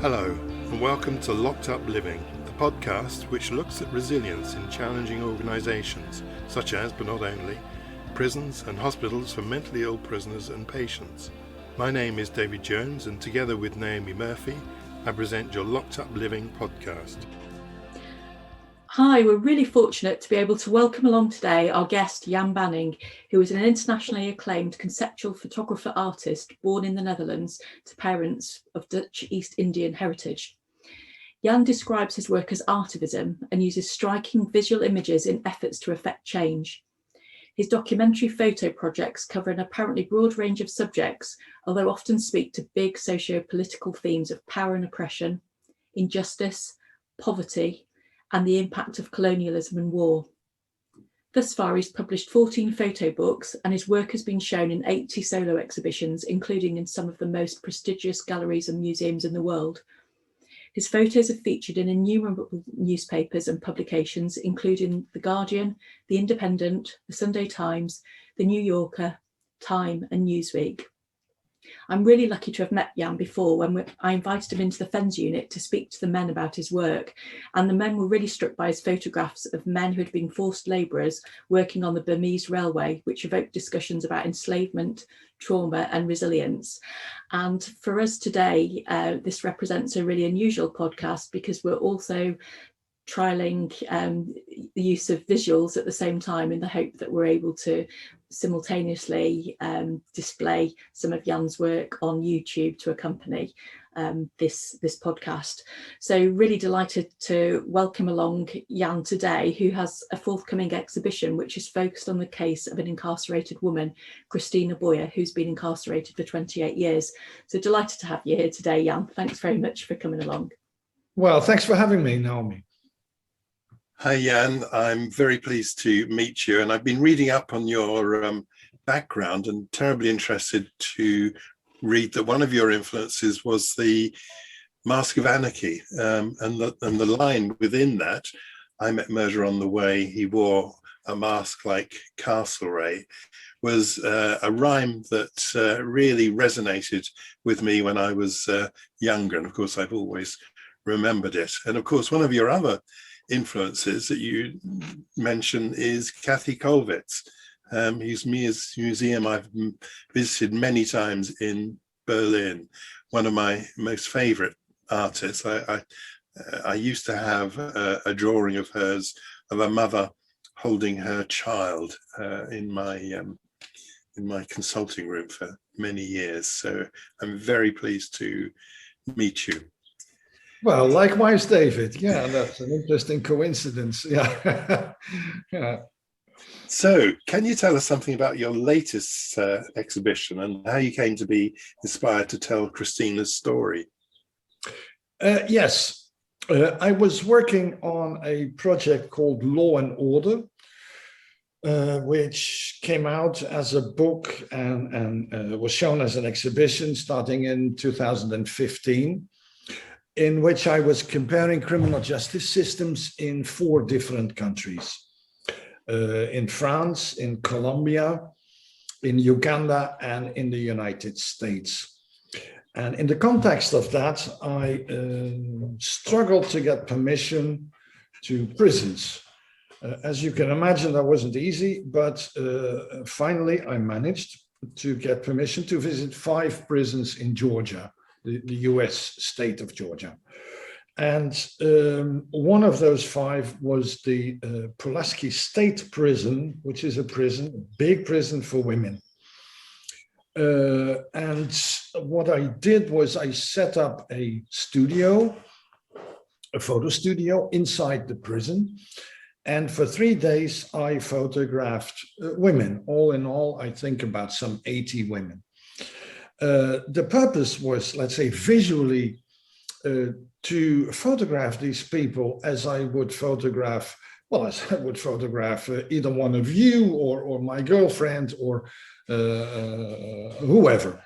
Hello, and welcome to Locked Up Living, a podcast which looks at resilience in challenging organisations, such as, but not only, prisons and hospitals for mentally ill prisoners and patients. My name is David Jones, and together with Naomi Murphy, I present your Locked Up Living podcast. Hi, we're really fortunate to be able to welcome along today our guest Jan Banning, who is an internationally acclaimed conceptual photographer artist born in the Netherlands to parents of Dutch East Indian heritage. Jan describes his work as artivism and uses striking visual images in efforts to effect change. His documentary photo projects cover an apparently broad range of subjects, although often speak to big socio-political themes of power and oppression, injustice, poverty, and the impact of colonialism and war. Thus far, he's published 14 photo books, and his work has been shown in 80 solo exhibitions, including in some of the most prestigious galleries and museums in the world. His photos are featured in innumerable newspapers and publications, including The Guardian, The Independent, The Sunday Times, The New Yorker, Time, and Newsweek. I'm really lucky to have met Jan before when I invited him into the FENS unit to speak to the men about his work, and the men were really struck by his photographs of men who had been forced labourers working on the Burmese railway, which evoked discussions about enslavement, trauma and resilience. And for us today, this represents a really unusual podcast because we're also trialling the use of visuals at the same time in the hope that we're able to simultaneously display some of Jan's work on YouTube to accompany this podcast. So really delighted to welcome along Jan today, who has a forthcoming exhibition which is focused on the case of an incarcerated woman, Christina Boyer, who's been incarcerated for 28 years. So delighted to have you here today, Jan. Thanks very much for coming along. Well, thanks for having me, Naomi. Hi Jan, I'm very pleased to meet you, and I've been reading up on your background and terribly interested to read that one of your influences was the Mask of Anarchy, and the line within that, "I met murder on the way, he wore a mask like Castlereagh," was a rhyme that really resonated with me when I was younger, and of course I've always remembered it. And of course one of your other influences that you mention is Kathy Kollwitz, whose museum I've visited many times in Berlin. One of my most favorite artists. I used to have a drawing of hers of a mother holding her child in my consulting room for many years. So I'm very pleased to meet you. Well, likewise, David. Yeah, that's an interesting coincidence. Yeah. Yeah. So, can you tell us something about your latest exhibition and how you came to be inspired to tell Christina's story? Yes. I was working on a project called Law and Order, which came out as a book and was shown as an exhibition starting in 2015. In which I was comparing criminal justice systems in 4 different countries. In France, in Colombia, in Uganda, and in the United States. And in the context of that, I struggled to get permission to prisons. As you can imagine, that wasn't easy, but finally I managed to get permission to visit 5 prisons in Georgia. The US state of Georgia. And one of those 5 was the Pulaski State Prison, which is a big prison for women. And what I did was I set up a photo studio inside the prison. And for 3 days, I photographed women. All in all, I think about some 80 women. The purpose was, let's say, visually to photograph these people as I would photograph either one of you or my girlfriend or whoever.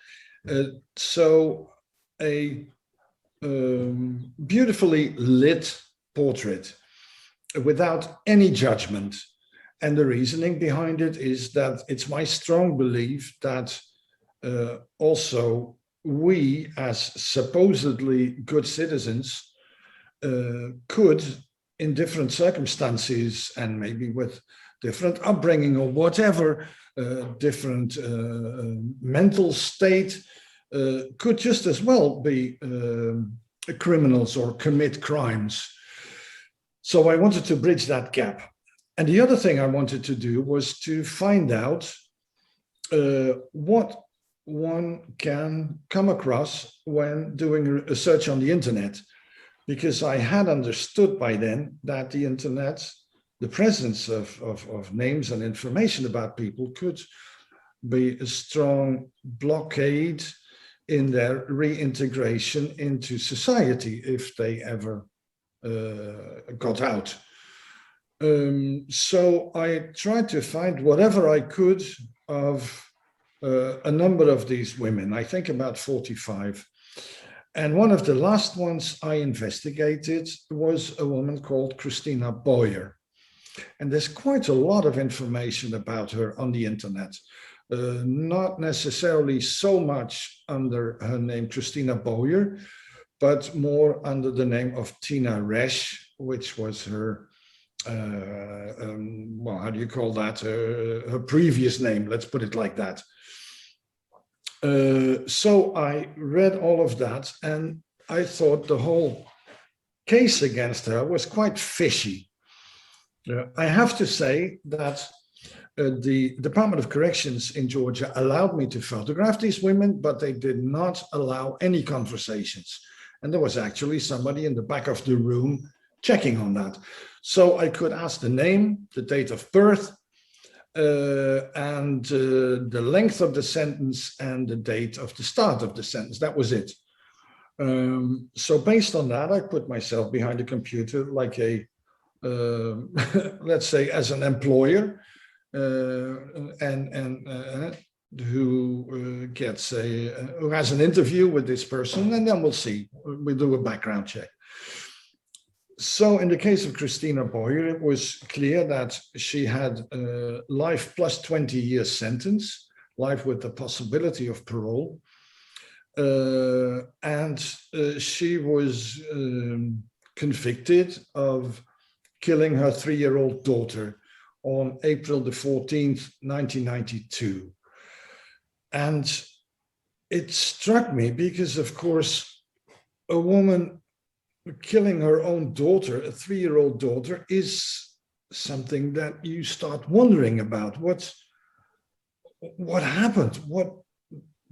So a beautifully lit portrait without any judgment. And the reasoning behind it is that it's my strong belief that also we, as supposedly good citizens, could, in different circumstances and maybe with different upbringing or whatever, different mental state, could just as well be criminals or commit crimes. So I wanted to bridge that gap. And the other thing I wanted to do was to find out what one can come across when doing a search on the internet, because I had understood by then that the internet, the presence of names and information about people, could be a strong blockade in their reintegration into society if they ever got out. So I tried to find whatever I could of a number of these women, I think about 45. And one of the last ones I investigated was a woman called Christina Boyer. And there's quite a lot of information about her on the internet. Not necessarily so much under her name Christina Boyer, but more under the name of Tina Resch, which was her, well, how do you call that? Her previous name, let's put it like that. So I read all of that, and I thought the whole case against her was quite fishy. I have to say that the Department of Corrections in Georgia allowed me to photograph these women, but they did not allow any conversations. And there was actually somebody in the back of the room checking on that. So I could ask the name, the date of birth, and the length of the sentence and the date of the start of the sentence. That was it. So based on that, I put myself behind a computer like a, let's say, as an employer, who gets who has an interview with this person, and then we'll see. We'll do a background check. So in the case of Christina Boyer, it was clear that she had life plus 20 years sentence, life with the possibility of parole. And she was convicted of killing her 3-year-old daughter on April the 14th, 1992. And it struck me because, of course, a woman killing her own daughter, a 3-year-old daughter, is something that you start wondering about. What happened? What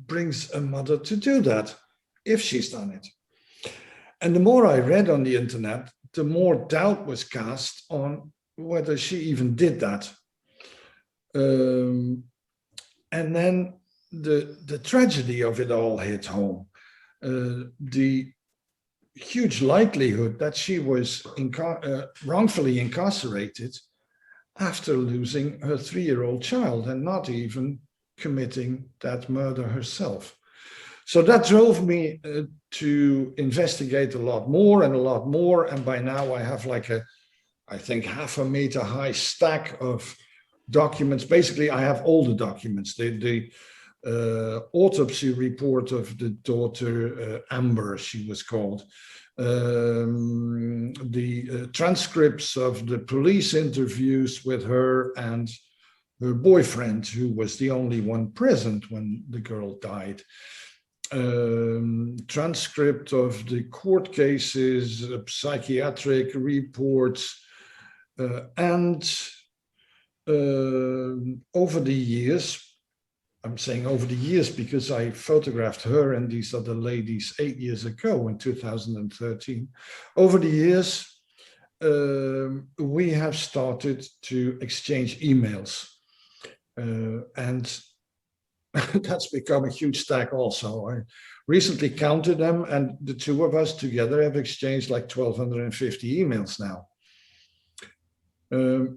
brings a mother to do that, if she's done it? And the more I read on the internet, the more doubt was cast on whether she even did that. And then the tragedy of it all hit home. The huge likelihood that she was wrongfully incarcerated after losing her 3-year-old child and not even committing that murder herself. So that drove me to investigate a lot more and a lot more. And by now I have like I think 0.5 meter high stack of documents. Basically, I have all the documents. The autopsy report of the daughter, Amber, she was called. The transcripts of the police interviews with her and her boyfriend, who was the only one present when the girl died. Transcript of the court cases, psychiatric reports, and over the years, I'm saying over the years because I photographed her and these other ladies 8 years ago in 2013. Over the years, we have started to exchange emails. And that's become a huge stack also. I recently counted them, and the two of us together have exchanged like 1,250 emails now.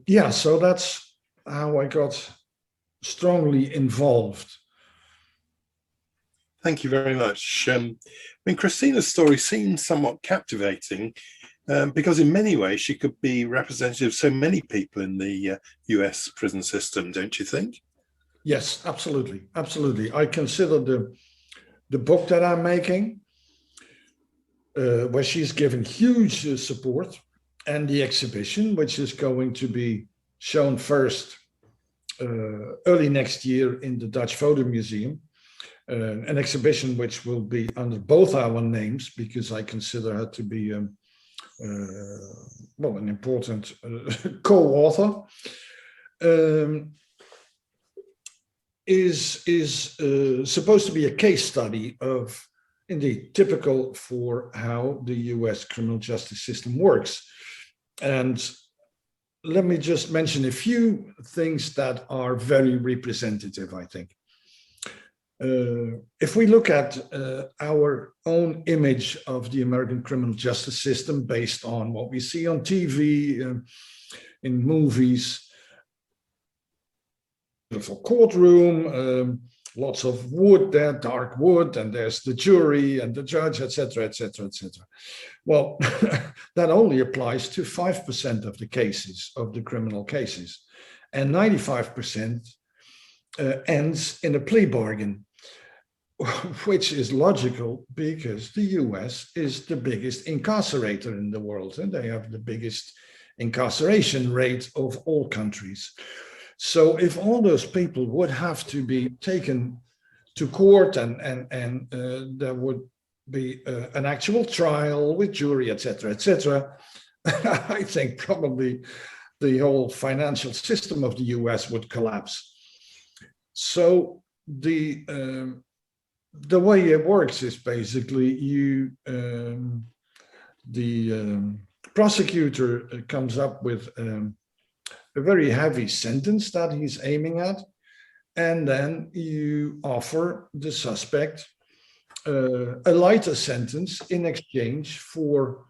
Yeah, so that's how I got strongly involved. Thank you very much. I mean, Christina's story seems somewhat captivating because in many ways she could be representative of so many people in the US prison system, don't you think? Yes, absolutely. Absolutely. I consider the book that I'm making, where she's given huge support, and the exhibition, which is going to be shown first early next year in the Dutch Photo Museum, an exhibition which will be under both our names, because I consider her to be well, an important co-author, is supposed to be a case study of, indeed, typical for how the US criminal justice system works. And let me just mention a few things that are very representative, I think. If we look at our own image of the American criminal justice system based on what we see on TV, in movies, beautiful courtroom, lots of wood there, dark wood, and there's the jury and the judge, etc., etc., etc. Well, that only applies to 5% of the cases, of the criminal cases, and 95% ends in a plea bargain, which is logical because the US is the biggest incarcerator in the world, and they have the biggest incarceration rate of all countries. So if all those people would have to be taken to court and there would be an actual trial with jury, etc., etc., I think probably the whole financial system of the US would collapse. So the way it works is basically the prosecutor comes up with a very heavy sentence that he's aiming at, and then you offer the suspect a lighter sentence in exchange for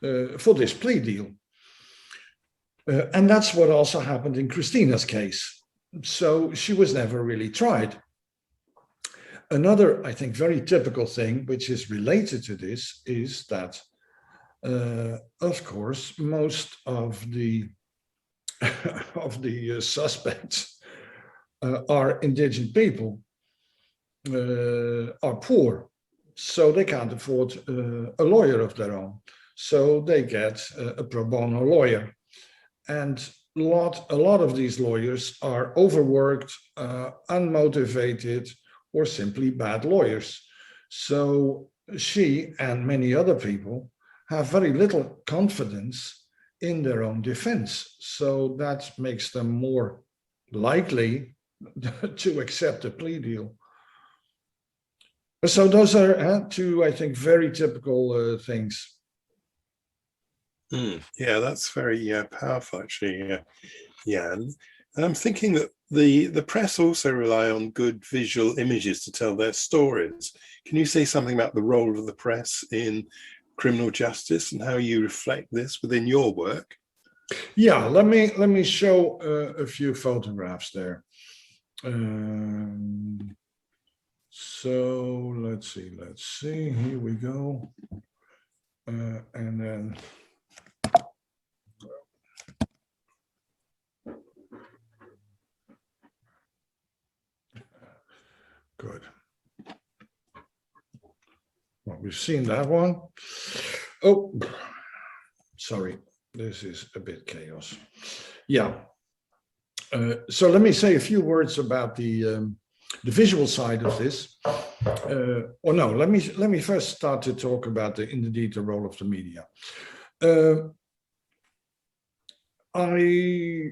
this plea deal. And that's what also happened in Christina's case. So she was never really tried. Another, I think, very typical thing, which is related to this, is that, of course, most of the suspects are indigent people, are poor, so they can't afford a lawyer of their own. So they get a pro bono lawyer. And a lot of these lawyers are overworked, unmotivated, or simply bad lawyers. So she and many other people have very little confidence in their own defense. So that makes them more likely to accept a plea deal. So those are two, I think, very typical things. Yeah, that's very powerful, actually. Yeah, and I'm thinking that the press also rely on good visual images to tell their stories. Can you say something about the role of the press in criminal justice and how you reflect this within your work? Yeah, let me show a few photographs there. So let's see, here we go. And then good. Well, we've seen that one. Oh, sorry, this is a bit chaos. Yeah. So let me say a few words about the visual side of this. Or no, let me first start to talk about the role of the media. I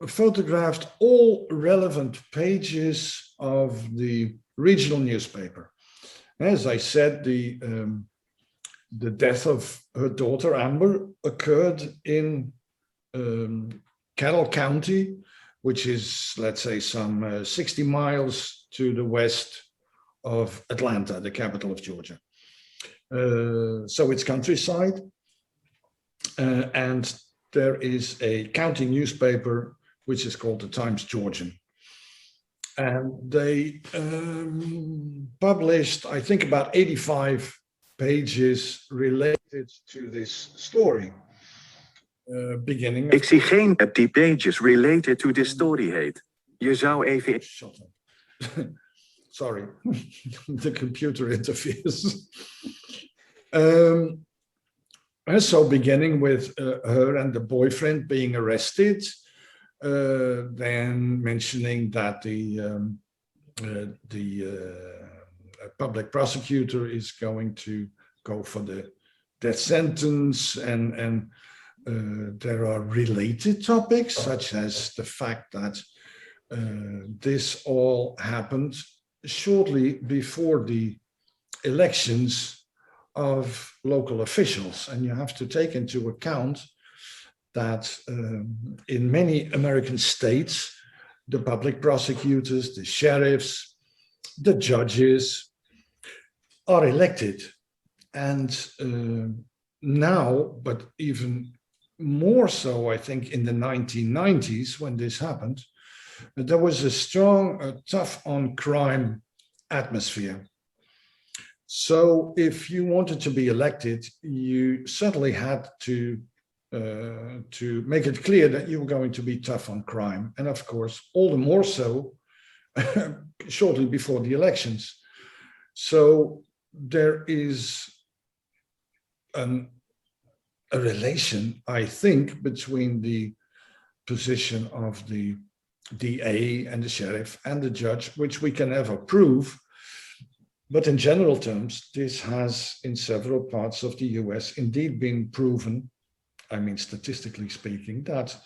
photographed all relevant pages of the regional newspaper. As I said, the death of her daughter Amber occurred in Carroll County, which is, let's say, some 60 miles to the west of Atlanta, the capital of Georgia. So it's countryside, and there is a county newspaper which is called the Times-Georgian. And they published, I think, about 85 pages related to this story. Beginning. Ik zie geen die pages related to this story heet. Je zou even... sorry, the computer interferes. And so beginning with her and the boyfriend being arrested, then mentioning that the public prosecutor is going to go for the death sentence, and there are related topics such as the fact that this all happened shortly before the elections of local officials. And you have to take into account that in many American states, the public prosecutors, the sheriffs, the judges are elected. And now, but even more so, I think in the 1990s, when this happened, there was a strong, tough on crime atmosphere. So if you wanted to be elected, you certainly had to make it clear that you were going to be tough on crime. And of course, all the more so shortly before the elections. So there is a relation, I think, between the position of the DA and the sheriff and the judge, which we can never prove. But in general terms, this has in several parts of the US indeed been proven, I mean, statistically speaking, that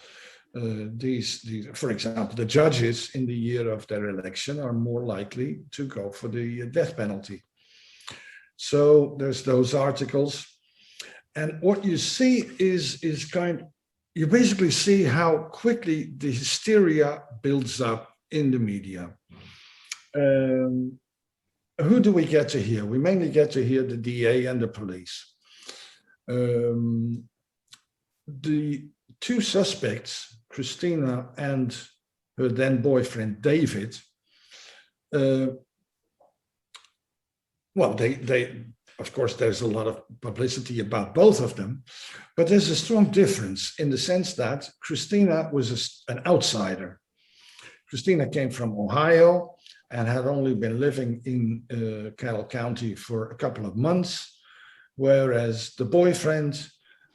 these, for example, the judges in the year of their election are more likely to go for the death penalty. So there's those articles. And what you see is you basically see how quickly the hysteria builds up in the media. Who do we get to hear? We mainly get to hear the DA and the police. The two suspects, Christina and her then boyfriend, David, well, they of course, there's a lot of publicity about both of them, but there's a strong difference in the sense that Christina was an outsider. Christina came from Ohio and had only been living in Carroll County for a couple of months, whereas the boyfriend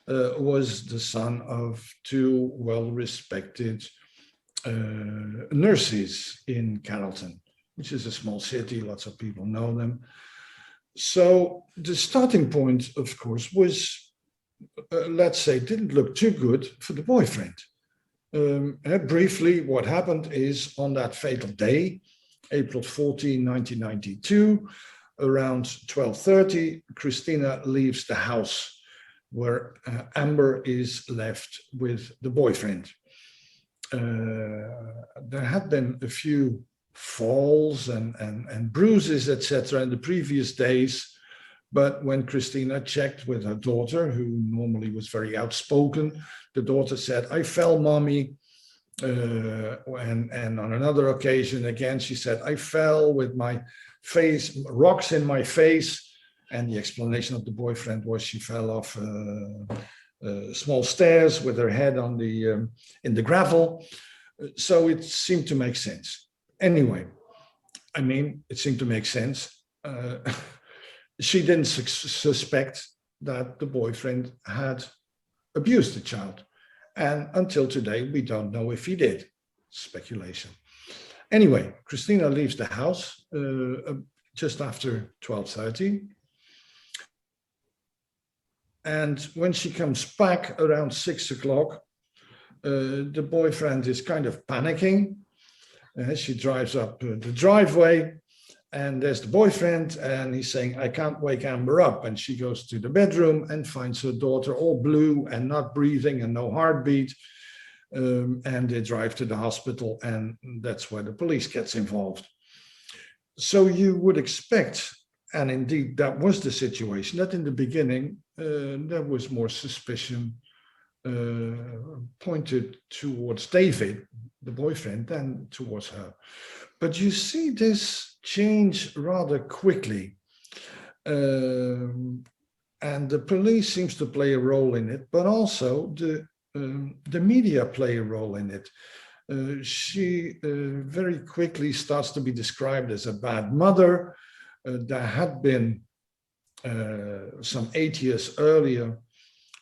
was the son of two well-respected nurses in Carrollton, which is a small city, lots of people know them. So the starting point, of course, was, let's say, didn't look too good for the boyfriend. Briefly, what happened is on that fatal day, April 14, 1992, around 12:30, Christina leaves the house where Amber is left with the boyfriend. There had been a few falls and bruises, etc., in the previous days. But when Christina checked with her daughter, who normally was very outspoken, the daughter said, "I fell, mommy." And on another occasion, again, she said, "I fell with my face, rocks in my face." And the explanation of the boyfriend was she fell off small stairs with her head on in the gravel. So it seemed to make sense. Anyway, I mean, it seemed to make sense. She didn't suspect that the boyfriend had abused the child. And until today, we don't know if he did. Speculation. Anyway, Christina leaves the house just after 12:30. And when she comes back around 6 o'clock, the boyfriend is kind of panicking. She drives up the driveway, and there's the boyfriend, and he's saying, "I can't wake Amber up." And she goes to the bedroom and finds her daughter all blue and not breathing and no heartbeat. And they drive to the hospital, and that's where the police gets involved. So you would expect, and indeed that was the situation, that in the beginning there was more suspicion pointed towards David, the boyfriend, than towards her. But you see this change rather quickly. And the police seems to play a role in it, but also the media play a role in it. she very quickly starts to be described as a bad mother. There had been some 8 years earlier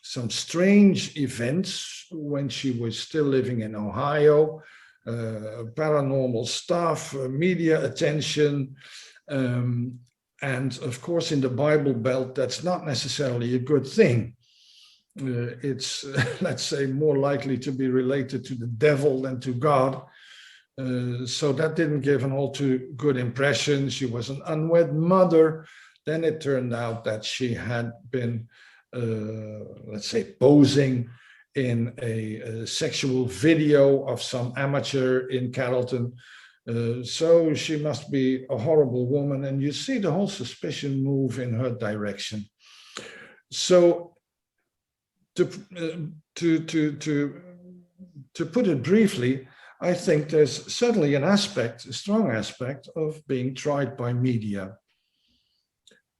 some strange events when she was still living in Ohio, paranormal stuff, media attention, and of course in the Bible Belt that's not necessarily a good thing. It's, let's say, more likely to be related to the devil than to God. So that didn't give an all too good impression. She was an unwed mother. Then it turned out that she had been, let's say, posing in a sexual video of some amateur in Carrollton. So she must be a horrible woman. And you see the whole suspicion move in her direction. So to put it briefly, I think there's certainly an aspect, a strong aspect of being tried by media.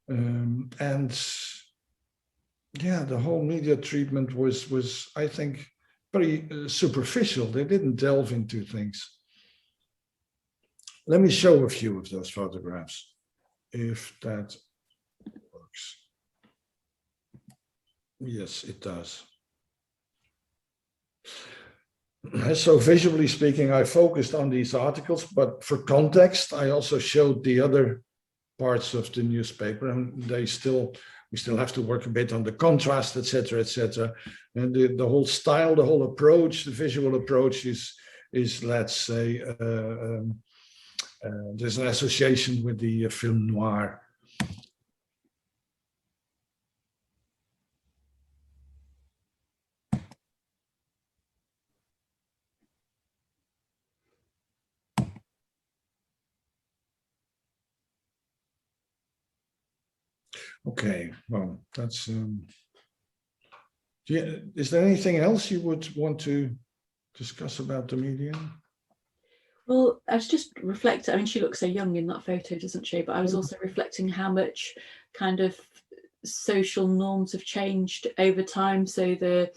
And yeah, the whole media treatment was I think, very superficial. They didn't delve into things. Let me show a few of those photographs, if that works. Yes, it does. So visually speaking, I focused on these articles, but for context, I also showed the other parts of the newspaper, and we still have to work a bit on the contrast, etc., etc. And the whole style, the whole approach, the visual approach is let's say, there's an association with the film noir. Okay, well, that's. Is there anything else you would want to discuss about the medium? Well, I was just reflecting, I mean, she looks so young in that photo, doesn't she? But I was also reflecting how much kind of social norms have changed over time. So the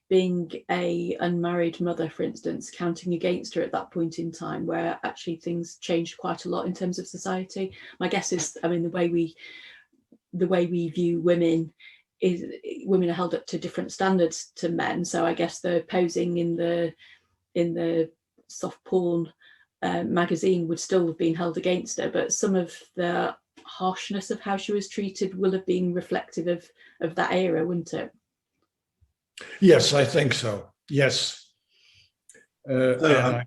being a unmarried mother, for instance, counting against her at that point in time, where actually things changed quite a lot in terms of society. My guess is, I mean, the way we view women is women are held up to different standards to men. So I guess the posing in the soft porn magazine would still have been held against her, but some of the harshness of how she was treated will have been reflective of that era, wouldn't it? Yes, I think so. Yes. I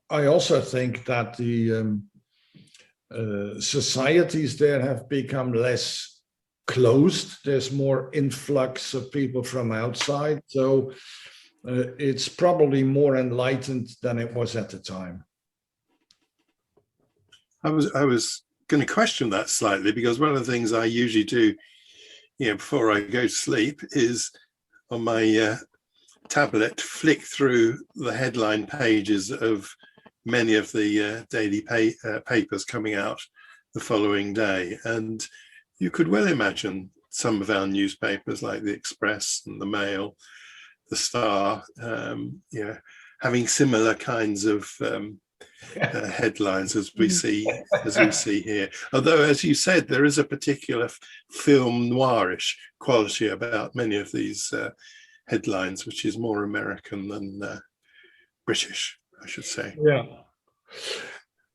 also think that the societies there have become less closed. There's more influx of people from outside. So it's probably more enlightened than it was at the time. I was going to question that slightly, because one of the things I usually do, before I go to sleep, is on my tablet flick through the headline pages of many of the daily papers coming out the following day, and you could well imagine some of our newspapers like the Express and the Mail, the Star, having similar kinds of headlines as we see here. Although, as you said, there is a particular film noirish quality about many of these headlines, which is more American than British, I should say. Yeah.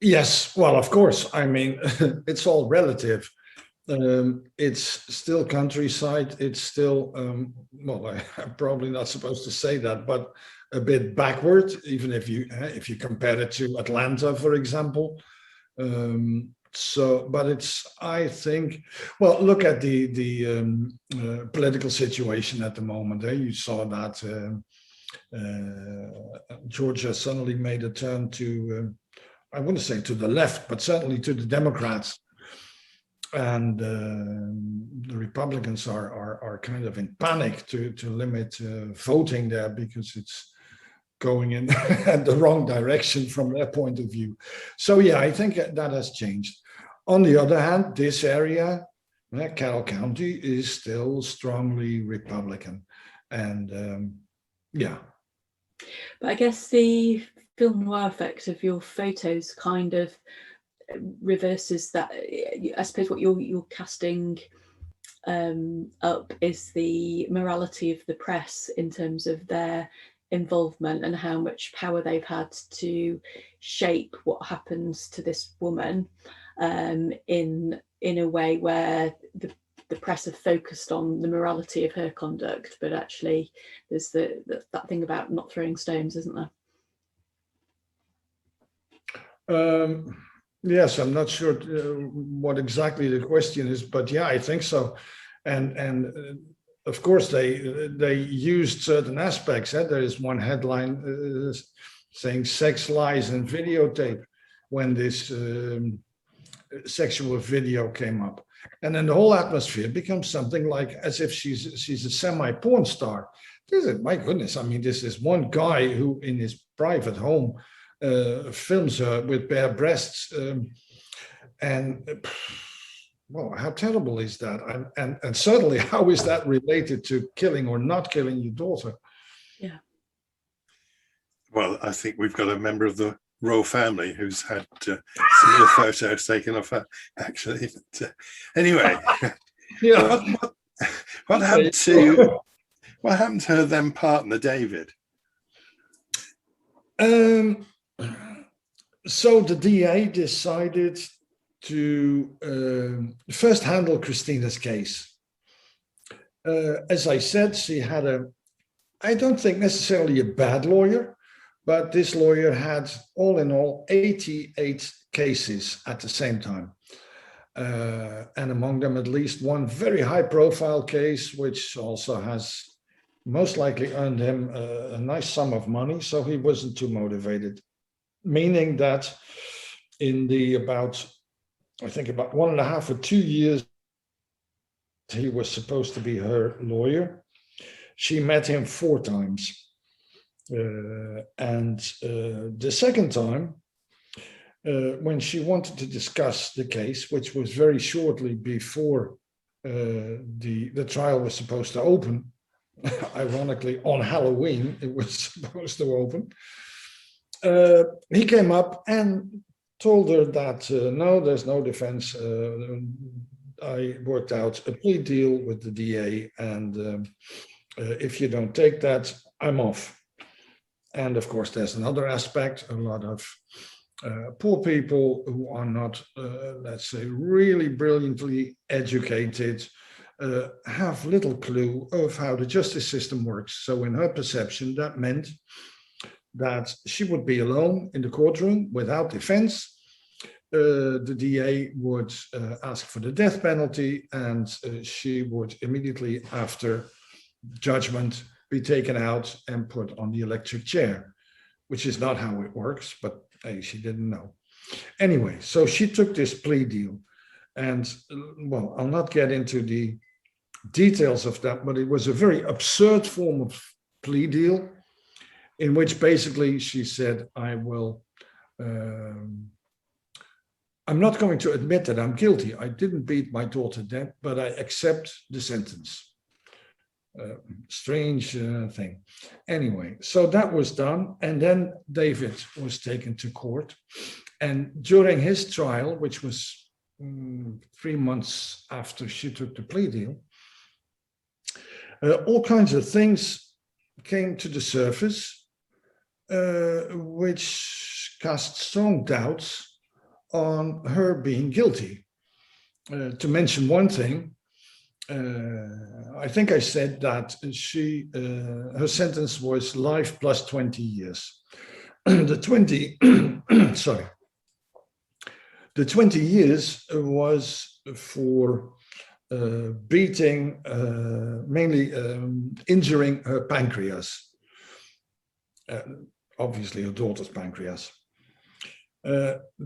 Yes. Well, of course. I mean, it's all relative. It's still countryside. It's still, well, I'm probably not supposed to say that, but a bit backward, even if you compare it to Atlanta, for example. But it's, I think, well, look at the political situation at the moment. You saw that Georgia suddenly made a turn to, I wouldn't say to the left, but certainly to the Democrats. And the Republicans are kind of in panic to limit voting there, because it's going in the wrong direction from their point of view. So yeah, I think that has changed. On the other hand, this area, Carroll County, is still strongly Republican, and yeah. But I guess the film noir effect of your photos kind of reverses that. I suppose what you're casting up is the morality of the press in terms of their involvement and how much power they've had to shape what happens to this woman, in a way where the press have focused on the morality of her conduct, but actually there's that thing about not throwing stones, isn't there? Yes, I'm not sure what exactly the question is, but yeah, I think so. And of course they used certain aspects. There is one headline saying sex, lies, and videotape when this sexual video came up, and then the whole atmosphere becomes something like as if she's a semi-porn star. This is, my goodness, I mean, this is one guy who in his private home films her with bare breasts, and well, how terrible is that? And certainly, how is that related to killing or not killing your daughter? Yeah. Well, I think we've got a member of the royal family who's had similar photos taken of her, actually. But, anyway, Yeah. what happened to her then partner, David? So the DA decided to first handle Christina's case. As I said, she had I don't think necessarily a bad lawyer, but this lawyer had all in all 88 cases at the same time. And among them, at least one very high profile case, which also has most likely earned him a nice sum of money. So he wasn't too motivated, meaning that in the about 1.5 or 2 years he was supposed to be her lawyer, she met him 4 times. And the second time, when she wanted to discuss the case, which was very shortly before the trial was supposed to open, ironically on Halloween it was supposed to open, he came up and told her that no, there's no defense. I worked out a plea deal with the DA, and if you don't take that, I'm off. And of course, there's another aspect. A lot of poor people who are not, let's say, really brilliantly educated, have little clue of how the justice system works. So in her perception, that meant that she would be alone in the courtroom without defense. The DA would ask for the death penalty, and she would immediately after judgment be taken out and put on the electric chair, which is not how it works, but hey, she didn't know. Anyway, so she took this plea deal, and well, I'll not get into the details of that, but it was a very absurd form of plea deal in which basically she said, I'm not going to admit that I'm guilty. I didn't beat my daughter dead, but I accept the sentence. Strange thing. Anyway, so that was done. And then David was taken to court. And during his trial, which was 3 months after she took the plea deal, all kinds of things came to the surface, which cast strong doubts on her being guilty. To mention one thing, I think I said that her sentence was life plus 20 years. The 20 years was for beating, mainly injuring her pancreas, obviously her daughter's pancreas.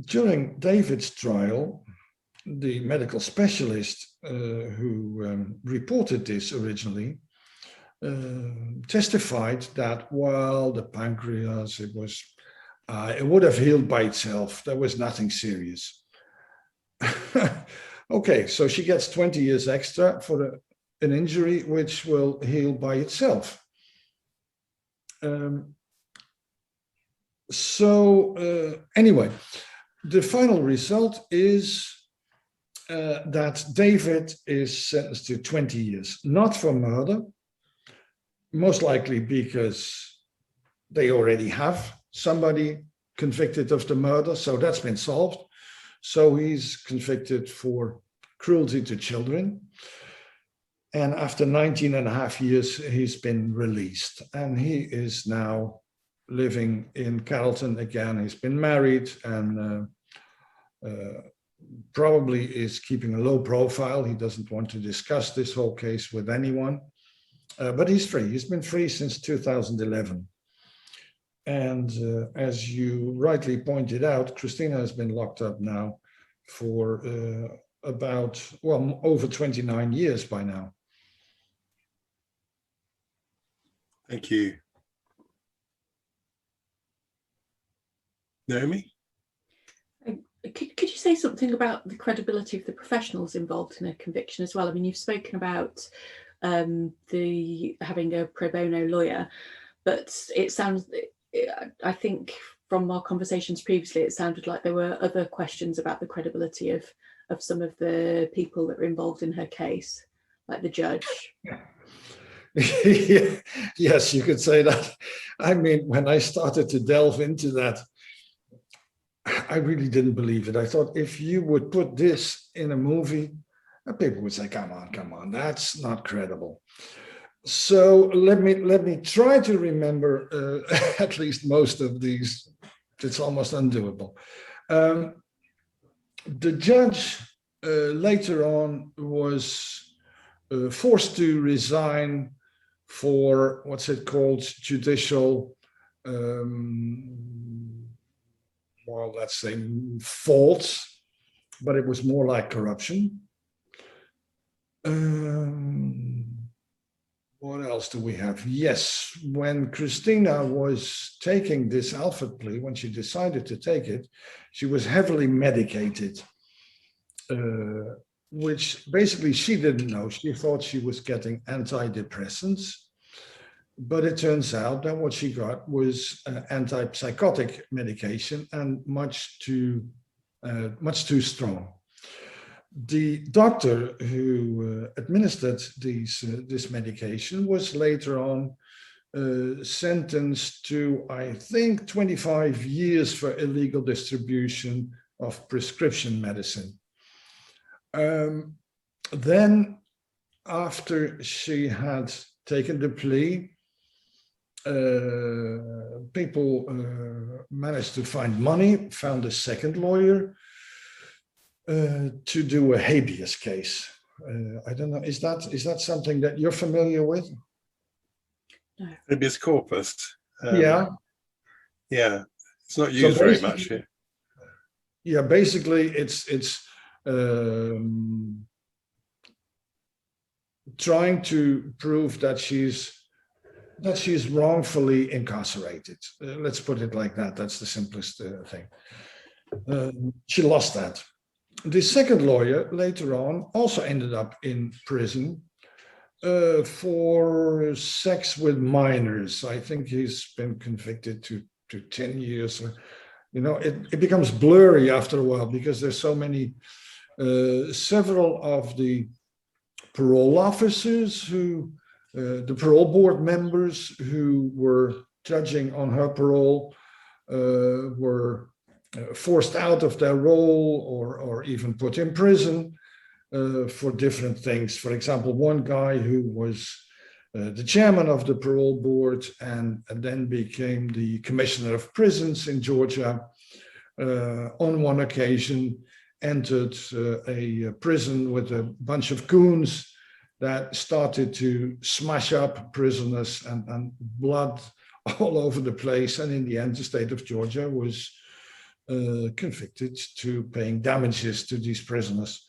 During David's trial, the medical specialist who reported this originally testified that, well, the pancreas, it would have healed by itself. There was nothing serious. Okay, so she gets 20 years extra for an injury which will heal by itself. So anyway, the final result is that David is sentenced to 20 years, not for murder, most likely because they already have somebody convicted of the murder, so that's been solved. So he's convicted for cruelty to children. And after 19 and a half years, he's been released. And he is now living in Carrollton again. He's been married and probably is keeping a low profile. He doesn't want to discuss this whole case with anyone. But he's free. He's been free since 2011. And as you rightly pointed out, Christina has been locked up now for about, well, over 29 years by now. Thank you. Naomi? Could you say something about the credibility of the professionals involved in a conviction as well? I mean, you've spoken about having a pro bono lawyer, but it sounds, I think from our conversations previously, it sounded like there were other questions about the credibility of some of the people that were involved in her case, like the judge. Yes, you could say that. I mean, when I started to delve into that, I really didn't believe it. I thought if you would put this in a movie, people would say, come on, that's not credible. So let me try to remember at least most of these. It's almost undoable. The judge later on was forced to resign for what's it called, judicial, well, let's say faults, but it was more like corruption. What else do we have? Yes, when Christina was taking this Alfred plea, when she decided to take it, she was heavily medicated, which basically she didn't know. She thought she was getting antidepressants, but it turns out that what she got was antipsychotic medication, and much too strong. The doctor who administered this medication was later on sentenced to, I think, 25 years for illegal distribution of prescription medicine. Then, after she had taken the plea, people managed to find money, found a second lawyer, to do a habeas case. I don't know, is that something that you're familiar with? No. Habeas corpus. Yeah. Yeah, it's not used very much here. Yeah, basically it's trying to prove that she's wrongfully incarcerated. Let's put it like that. That's the simplest thing. She lost that. The second lawyer later on also ended up in prison for sex with minors. I think he's been convicted to 10 years. You know, it becomes blurry after a while because there's so many, several of the parole officers who, the parole board members who were judging on her parole were forced out of their role or even put in prison for different things. For example, one guy who was the chairman of the parole board and then became the commissioner of prisons in Georgia, on one occasion entered a prison with a bunch of goons that started to smash up prisoners and blood all over the place. And in the end, the state of Georgia was convicted to paying damages to these prisoners.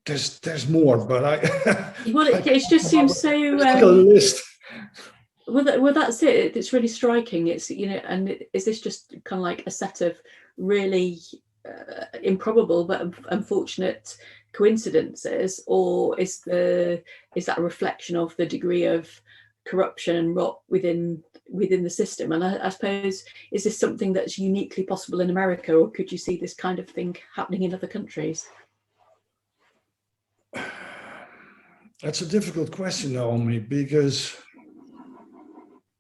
There's more, but it just seems so. Like a list. Well, that's it. It's really striking. It's, you know, and is this just kind of like a set of really improbable but unfortunate coincidences, or is that a reflection of the degree of corruption and rot within the system. And I suppose, is this something that's uniquely possible in America, or could you see this kind of thing happening in other countries? That's a difficult question, Naomi, because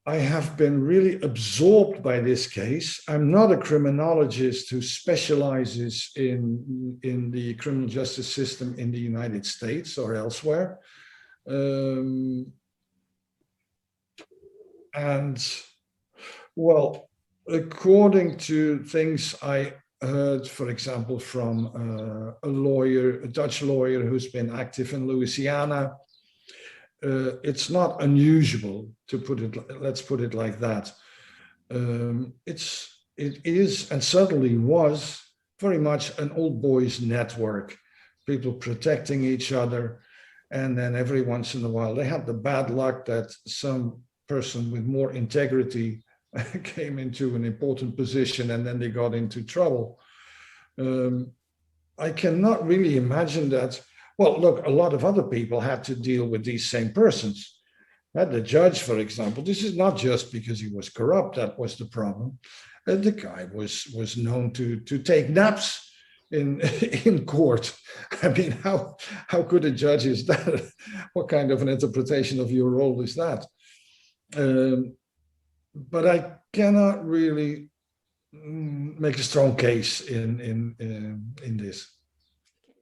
I have been really absorbed by this case. I'm not a criminologist who specializes in the criminal justice system in the United States or elsewhere. And well, according to things I heard, for example, from a Dutch lawyer who's been active in Louisiana, it's not unusual to put it, let's put it like that. It is, and certainly was, very much an old boys network, people protecting each other. And then every once in a while, they had the bad luck that some person with more integrity came into an important position and then they got into trouble. I cannot really imagine that. Well, look, a lot of other people had to deal with these same persons. The judge, for example, this is not just because he was corrupt, that was the problem. The guy was known to take naps in court. I mean, how good a judge is that? What kind of an interpretation of your role is that? But I cannot really make a strong case in this.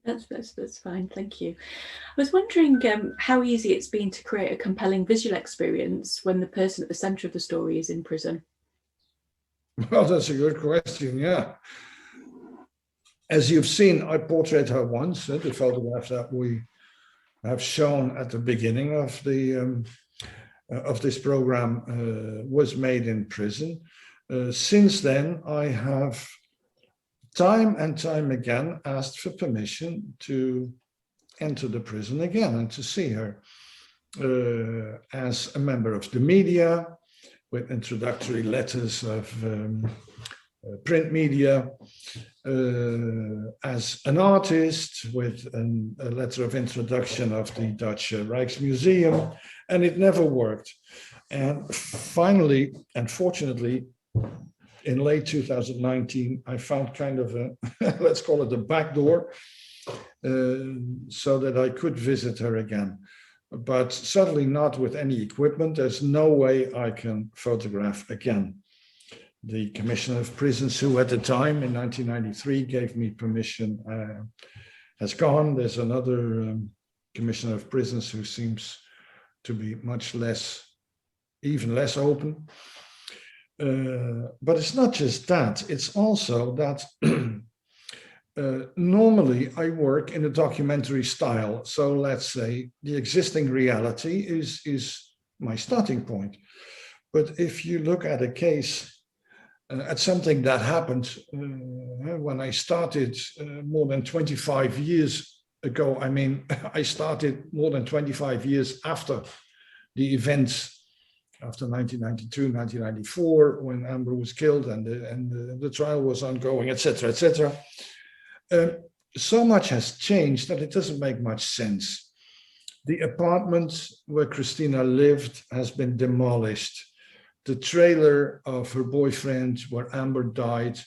That's fine, thank you. I was wondering how easy it's been to create a compelling visual experience when the person at the centre of the story is in prison. Well, that's a good question, yeah. As you've seen, I portrayed her once. The photograph that we have shown at the beginning of this program was made in prison. Since then, I have time and time again asked for permission to enter the prison again and to see her as a member of the media, with introductory letters of print media, as an artist with a letter of introduction of the Dutch Rijksmuseum, and it never worked. And finally, and fortunately, in late 2019, I found kind of a, let's call it a back door, so that I could visit her again. But certainly not with any equipment. There's no way I can photograph again. The Commissioner of Prisons, who at the time in 1993 gave me permission, has gone. There's another Commissioner of Prisons who seems to be much less, even less open. But it's not just that, it's also that normally I work in a documentary style. So let's say the existing reality is my starting point. But if you look at a case, at something that happened when I started more than 25 years ago, I mean, I started more than 25 years after the events, after 1992, 1994, when Amber was killed and the trial was ongoing, etc., etc. So much has changed that it doesn't make much sense. The apartment where Christina lived has been demolished. The trailer of her boyfriend where Amber died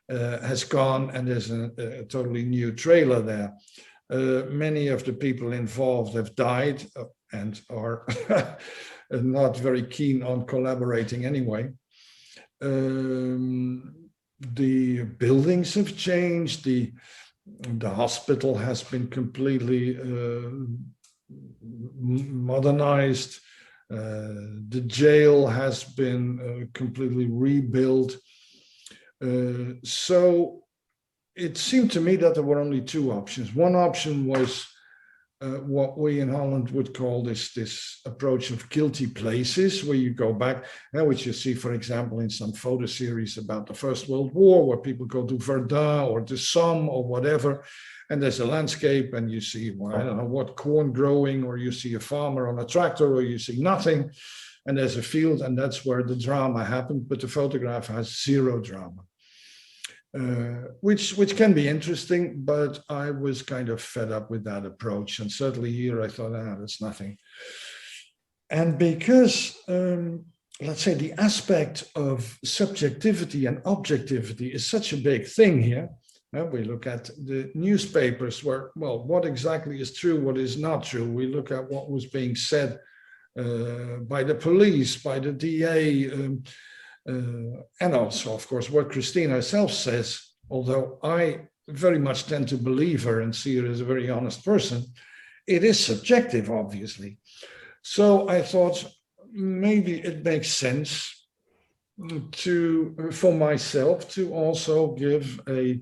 has gone, and there's a totally new trailer there. Many of the people involved have died and are not very keen on collaborating anyway. The buildings have changed. The hospital has been completely modernized. The jail has been completely rebuilt. So it seemed to me that there were only two options. One option was what we in Holland would call this approach of guilty places, where you go back, which you see, for example, in some photo series about the First World War, where people go to Verdun or to Somme or whatever, and there's a landscape and you see, well, I don't know what, corn growing, or you see a farmer on a tractor, or you see nothing, and there's a field, and that's where the drama happened, but the photograph has zero drama. Which can be interesting, but I was kind of fed up with that approach. And certainly here I thought, that's nothing. And because, let's say, the aspect of subjectivity and objectivity is such a big thing here, we look at the newspapers where, well, what exactly is true, what is not true. We look at what was being said by the police, by the DA, and also, of course, what Christina herself says, although I very much tend to believe her and see her as a very honest person, it is subjective, obviously. So I thought maybe it makes sense for myself to also give a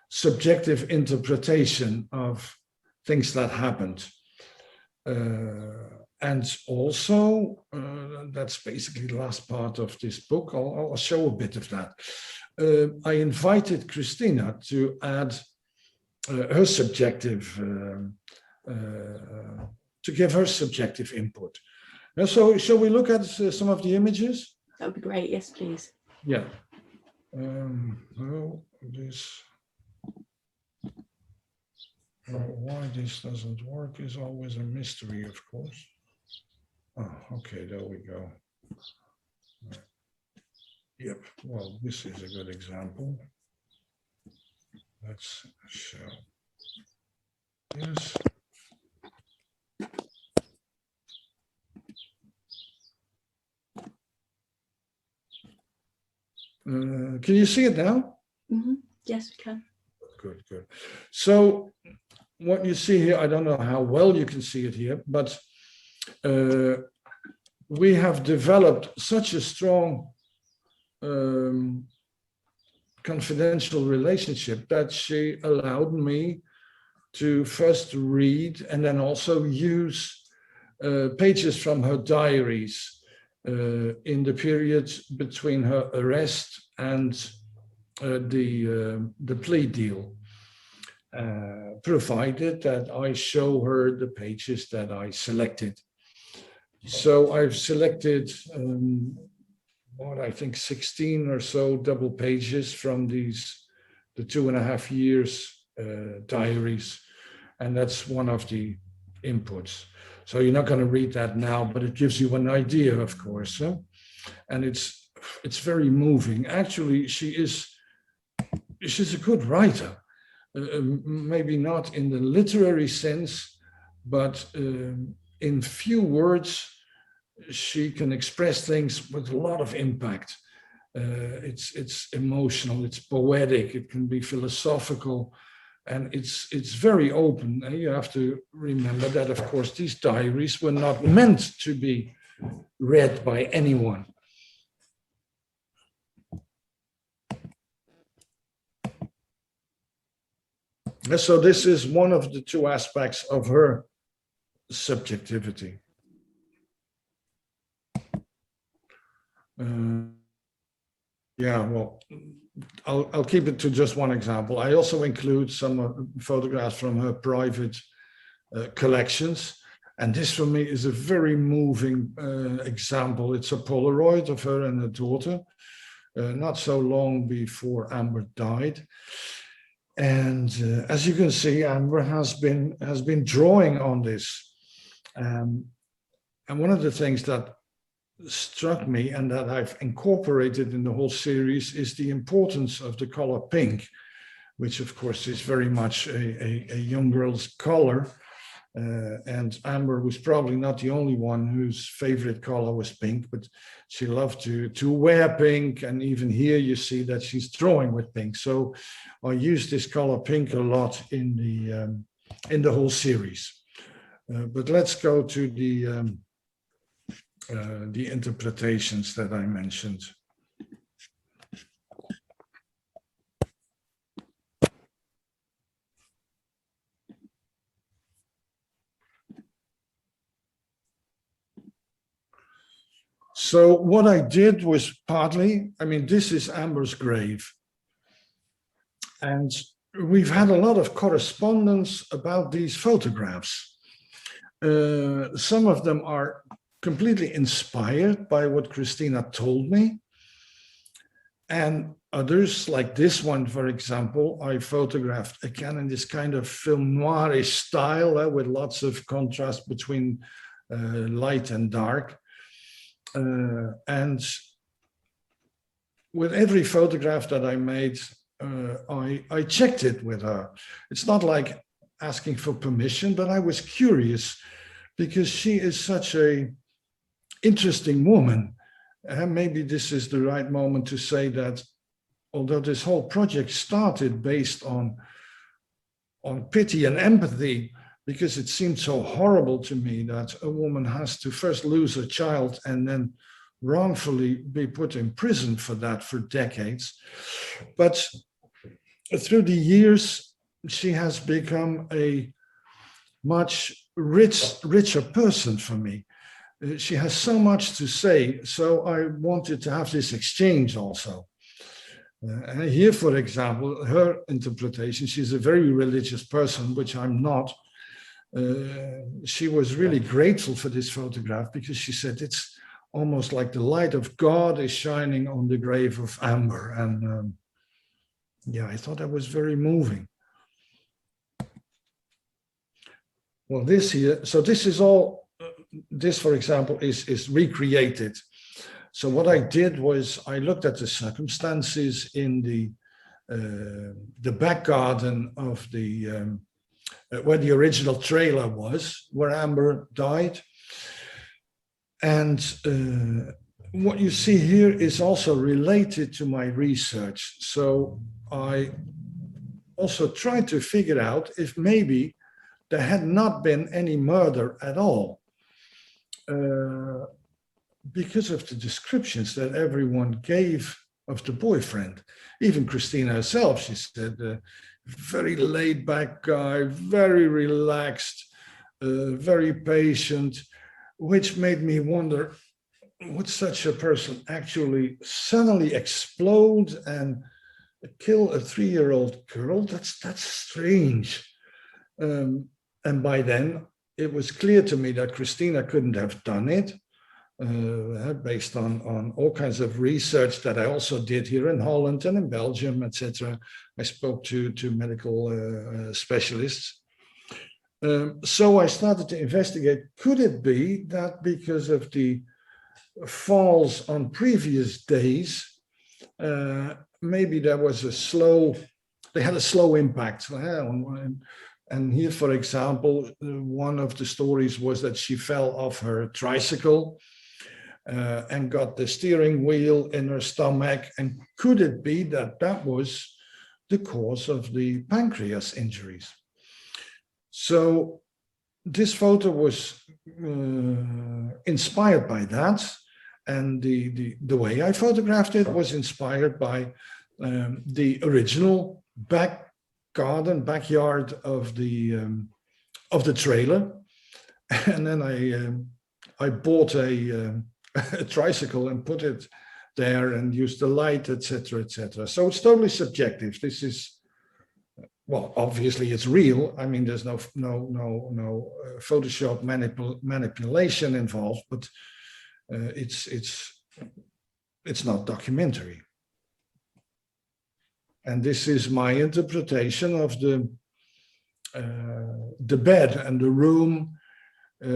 subjective interpretation of things that happened. And also, that's basically the last part of this book. I'll show a bit of that. I invited Christina to add her subjective, to give her subjective input. So shall we look at some of the images? That would be great. Yes, please. Yeah. Well, this. Why this doesn't work is always a mystery, of course. Oh, okay, there we go. Yep, well, this is a good example. Let's show this. Can you see it now? Mm-hmm. Yes, we can. Good, good. So what you see here, I don't know how well you can see it here, but we have developed such a strong confidential relationship that she allowed me to first read and then also use pages from her diaries in the period between her arrest and the plea deal, provided that I show her the pages that I selected. So I've selected what I think 16 or so double pages from the 2.5 years diaries, and that's one of the inputs. So you're not going to read that now, but it gives you an idea, of course, huh? And it's very moving. Actually, she's a good writer, maybe not in the literary sense, but in few words, she can express things with a lot of impact. It's emotional, it's poetic, it can be philosophical, and it's very open. And you have to remember that, of course, these diaries were not meant to be read by anyone. So this is one of the two aspects of her subjectivity. Yeah, well, I'll keep it to just one example. I also include some photographs from her private collections. And this for me is a very moving example. It's a Polaroid of her and her daughter, not so long before Amber died. And as you can see, Amber has been drawing on this. And one of the things that struck me and that I've incorporated in the whole series is the importance of the color pink, which of course is very much a young girl's color. And Amber was probably not the only one whose favorite color was pink, but she loved to wear pink. And even here you see that she's drawing with pink. So I use this color pink a lot in the whole series. But let's go to the interpretations that I mentioned. So what I did was partly, I mean, this is Amber's grave. And we've had a lot of correspondence about these photographs. Some of them are completely inspired by what Christina told me. And others, like this one, for example, I photographed again in this kind of film noirish style with lots of contrast between light and dark. And with every photograph that I made, I checked it with her. It's not like asking for permission, but I was curious because she is such a interesting woman. And maybe this is the right moment to say that although this whole project started based on pity and empathy, because it seemed so horrible to me that a woman has to first lose a child and then wrongfully be put in prison for that for decades. But through the years, she has become a much richer person for me. She has so much to say, so I wanted to have this exchange also. And here, for example, her interpretation, she's a very religious person, which I'm not. She was really grateful for this photograph because she said it's almost like the light of God is shining on the grave of Amber. And yeah, I thought that was very moving. Well, this here, so this is all, this, for example, is recreated. So what I did was I looked at the circumstances in the back garden of the, where the original trailer was, where Amber died. And what you see here is also related to my research. So I also tried to figure out if maybe there had not been any murder at all. Because of the descriptions that everyone gave of the boyfriend. Even Christina herself, she said, very laid back guy, very relaxed, very patient, which made me wonder, would such a person actually suddenly explode and kill a 3-year-old girl? That's strange. And by then, it was clear to me that Christina couldn't have done it. Based on all kinds of research that I also did here in Holland and in Belgium, etc. I spoke to medical specialists. So I started to investigate, could it be that because of the falls on previous days, maybe there was they had a slow impact. And here, for example, one of the stories was that she fell off her tricycle and got the steering wheel in her stomach. And could it be that that was the cause of the pancreas injuries? So this photo was inspired by that. And the way I photographed it was inspired by the original backyard of the trailer. And then I bought a tricycle and put it there and used the light, etc., etc. So it's totally subjective. This is, well, obviously it's real. I mean, there's no Photoshop manipulation involved, but it's not documentary. And this is my interpretation of the bed and the room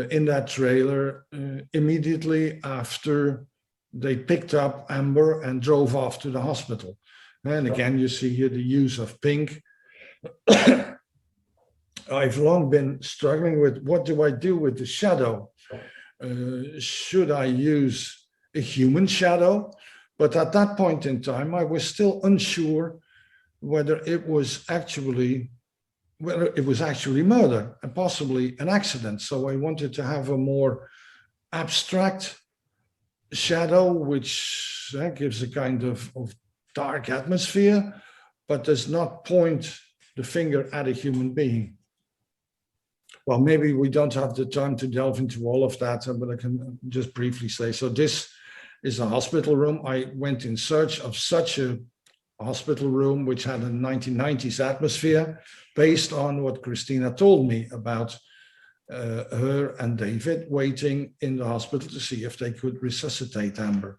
in that trailer immediately after they picked up Amber and drove off to the hospital. And again, you see here the use of pink. I've long been struggling with what do I do with the shadow? Should I use a human shadow? But at that point in time, I was still unsure whether it was actually murder and possibly an accident. So I wanted to have a more abstract shadow, which gives a kind of dark atmosphere, but does not point the finger at a human being. Well, maybe we don't have the time to delve into all of that, but I can just briefly say, so this is a hospital room. I went in search of such a hospital room which had a 1990s atmosphere based on what Christina told me about her and David waiting in the hospital to see if they could resuscitate Amber.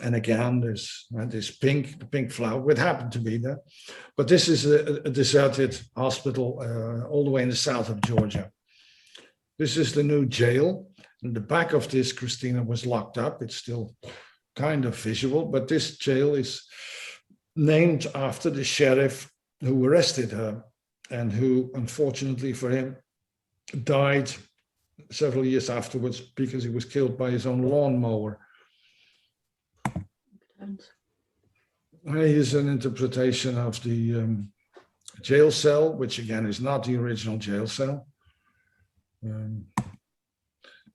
And again, there's this pink flower, would happen to be there. But this is a deserted hospital all the way in the south of Georgia. This is the new jail. In the back of this, Christina was locked up. It's still kind of visual, but this jail is named after the sheriff who arrested her and who, unfortunately for him, died several years afterwards because he was killed by his own lawnmower. Here's an interpretation of the jail cell, which again is not the original jail cell.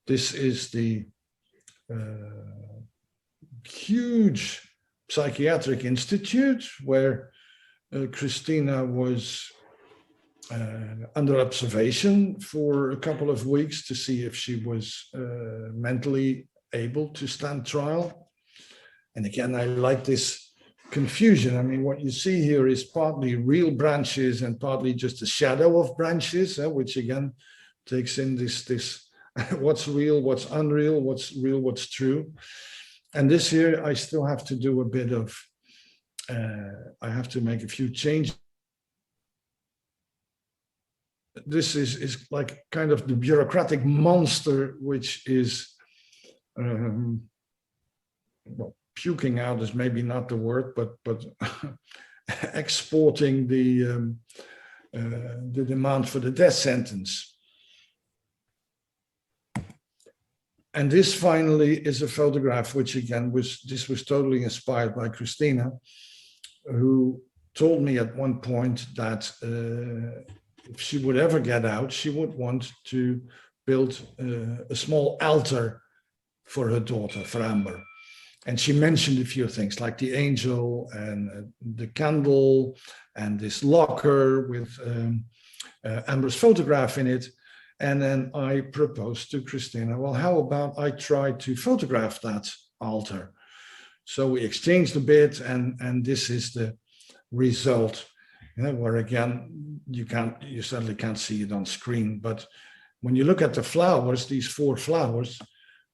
This is the huge psychiatric institute where Christina was under observation for a couple of weeks to see if she was mentally able to stand trial. And again, I like this confusion. I mean, what you see here is partly real branches and partly just a shadow of branches, which again takes in this what's real, what's unreal, what's real, what's true. And this here, I still have to do a bit of, I have to make a few changes. This is like kind of the bureaucratic monster, which is, well, puking out is maybe not the word, but exporting the demand for the death sentence. And this finally is a photograph, which again was totally inspired by Christina, who told me at one point that if she would ever get out, she would want to build a small altar for her daughter, for Amber. And she mentioned a few things like the angel and the candle and this locker with Amber's photograph in it. And then I proposed to Christina, well, how about I try to photograph that altar? So we exchanged a bit, and this is the result, where again, you certainly can't see it on screen, but when you look at the flowers, these 4 flowers,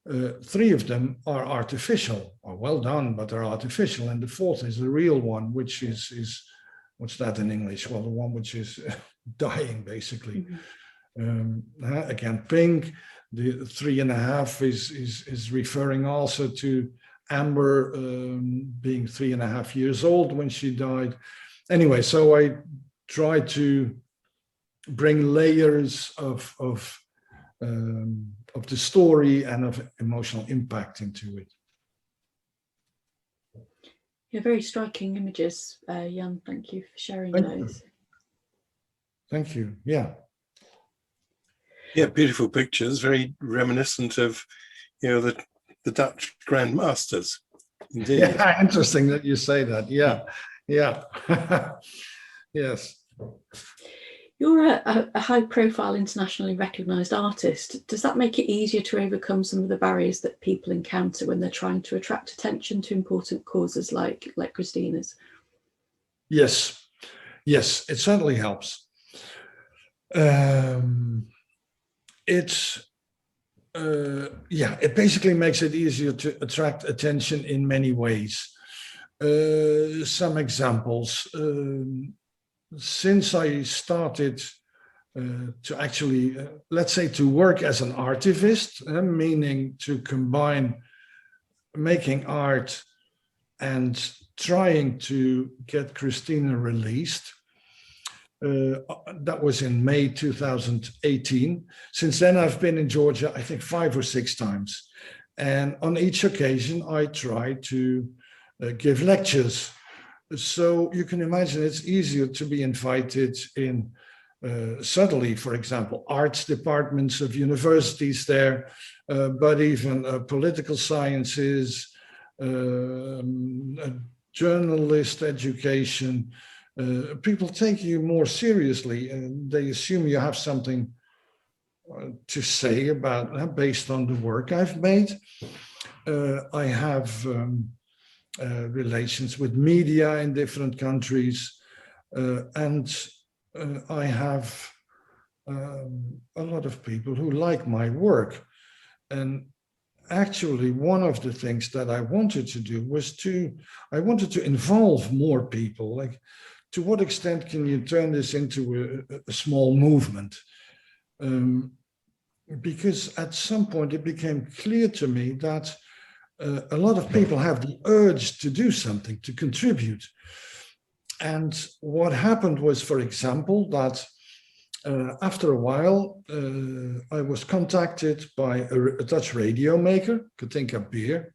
3 of them are artificial, or well done, but they're artificial. And the 4th is the real one, which is what's that in English? Well, the one which is dying, basically. Mm-hmm. Again, pink, the 3.5 is referring also to Amber being 3.5 years old when she died. Anyway, so I try to bring layers of the story and of emotional impact into it. Yeah, very striking images, Jan. Thank you for sharing those. Thank you. Yeah. Yeah, beautiful pictures, very reminiscent of, the Dutch grandmasters. Indeed. Yeah, interesting that you say that. Yeah, yeah. Yes. You're a high-profile, internationally recognised artist. Does that make it easier to overcome some of the barriers that people encounter when they're trying to attract attention to important causes like Christina's? Yes, it certainly helps. It basically makes it easier to attract attention in many ways. Some examples. Since I started to actually, let's say, to work as an artivist, meaning to combine making art and trying to get Christina released, that was in May 2018. Since then, I've been in Georgia, I think 5 or 6 times. And on each occasion, I try to give lectures. So you can imagine it's easier to be invited in, subtly, for example, arts departments of universities there, but even political sciences, journalist education. People take you more seriously, and they assume you have something to say about, based on the work I've made. I have relations with media in different countries, and I have a lot of people who like my work. And actually, one of the things that I wanted to do was I wanted to involve more people. Like, to what extent can you turn this into a small movement? because at some point it became clear to me that a lot of people have the urge to do something, to contribute. And what happened was, for example, that after a while, I was contacted by a Dutch radio maker, Christina Boyer,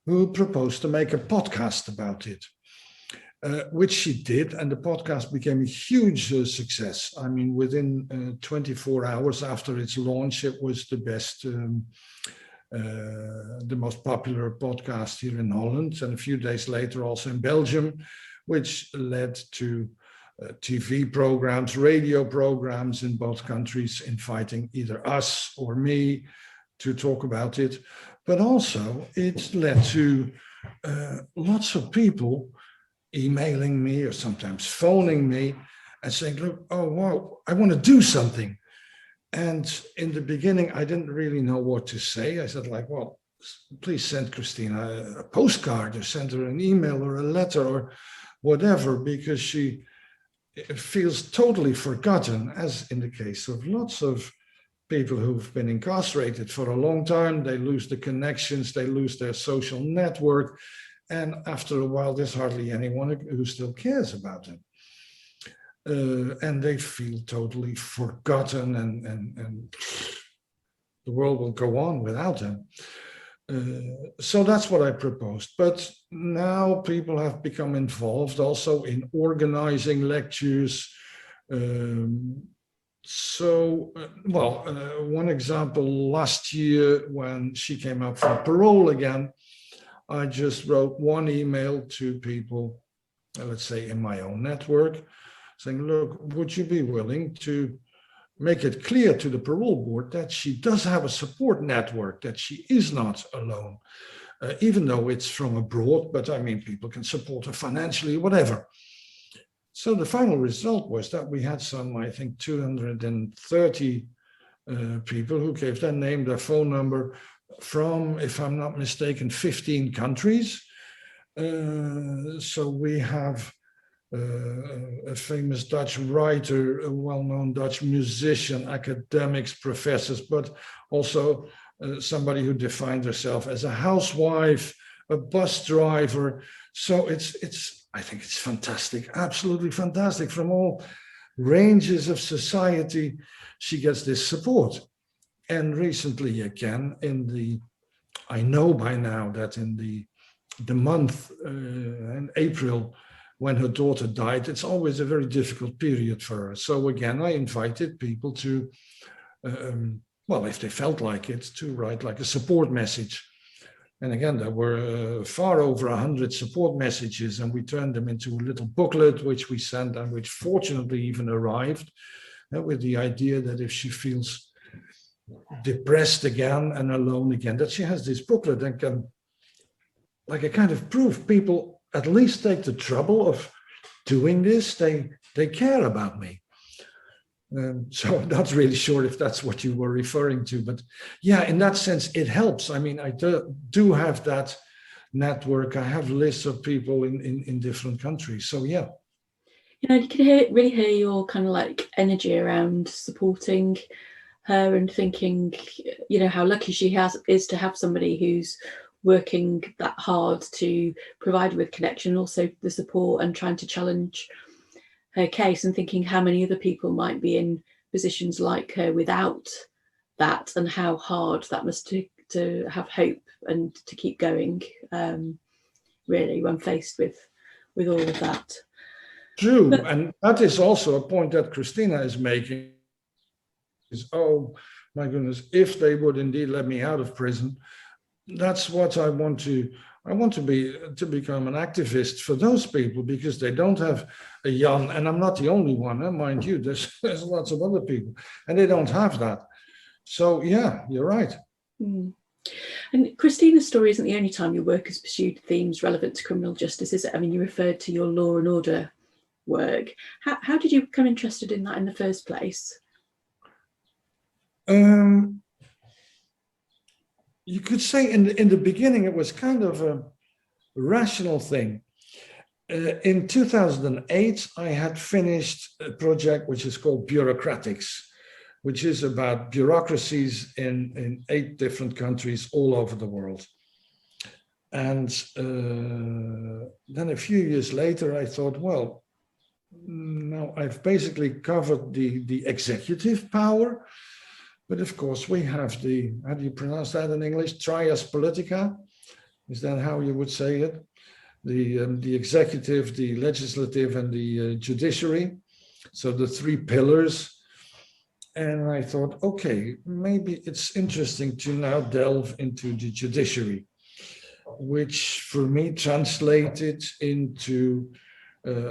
who proposed to make a podcast about it, which she did. And the podcast became a huge success. I mean, within 24 hours after its launch, it was the best, the most popular podcast here in Holland. And a few days later, also in Belgium, which led to TV programs, radio programs in both countries, inviting either us or me to talk about it. But also it led to lots of people emailing me or sometimes phoning me and saying, look, oh, wow, I want to do something. And in the beginning, I didn't really know what to say. I said, like, well, please send Christina a postcard or send her an email or a letter or whatever, because she feels totally forgotten, as in the case of lots of people who've been incarcerated for a long time. They lose the connections, they lose their social network. And after a while, there's hardly anyone who still cares about them. And they feel totally forgotten, and the world will go on without them. So that's what I proposed. But now people have become involved also in organizing lectures. One example, last year when she came up for parole again, I just wrote one email to people, let's say in my own network, saying, look, would you be willing to make it clear to the parole board that she does have a support network, that she is not alone, even though it's from abroad, but I mean, people can support her financially, whatever. So the final result was that we had some, I think, 230 people who gave their name, their phone number from, if I'm not mistaken, 15 countries. So we have a famous Dutch writer, a well-known Dutch musician, academics, professors, but also somebody who defined herself as a housewife, a bus driver. So I think it's fantastic, absolutely fantastic. From all ranges of society, she gets this support. And recently again, I know by now that in the month in April, when her daughter died, it's always a very difficult period for her. So again, I invited people to, if they felt like it, to write like a support message. And again, there were far over 100 support messages, and we turned them into a little booklet, which we sent and which fortunately even arrived, with the idea that if she feels depressed again and alone again, that she has this booklet and can, like a kind of proof, people at least take the trouble of doing this. They care about me. So I'm not really sure if that's what you were referring to, but yeah, in that sense, it helps. I mean, I do have that network. I have lists of people in different countries. So yeah. You know, you can really hear your kind of like energy around supporting her and thinking, you know, how lucky she is to have somebody who's working that hard to provide with connection, also the support and trying to challenge her case, and thinking how many other people might be in positions like her without that, and how hard that must to have hope and to keep going, really, when faced with all of that. True, and that is also a point that Christina is making, is, oh my goodness, if they would indeed let me out of prison, that's what I want to become an activist for those people, because they don't have a Jan, and I'm not the only one, mind you, there's lots of other people, and they don't have that. So yeah, you're right. Mm. And Christina's story isn't the only time your work has pursued themes relevant to criminal justice, is it? I mean, you referred to your law and order work. How did you become interested in that in the first place? You could say in the beginning, it was kind of a rational thing. In 2008, I had finished a project which is called Bureaucratics, which is about bureaucracies in 8 different countries all over the world. And then a few years later, I thought, well, now I've basically covered the executive power, but of course we have the, how do you pronounce that in English? Trias politica, is that how you would say it? The executive, the legislative, and the judiciary. So the 3 pillars. And I thought, okay, maybe it's interesting to now delve into the judiciary, which for me translated into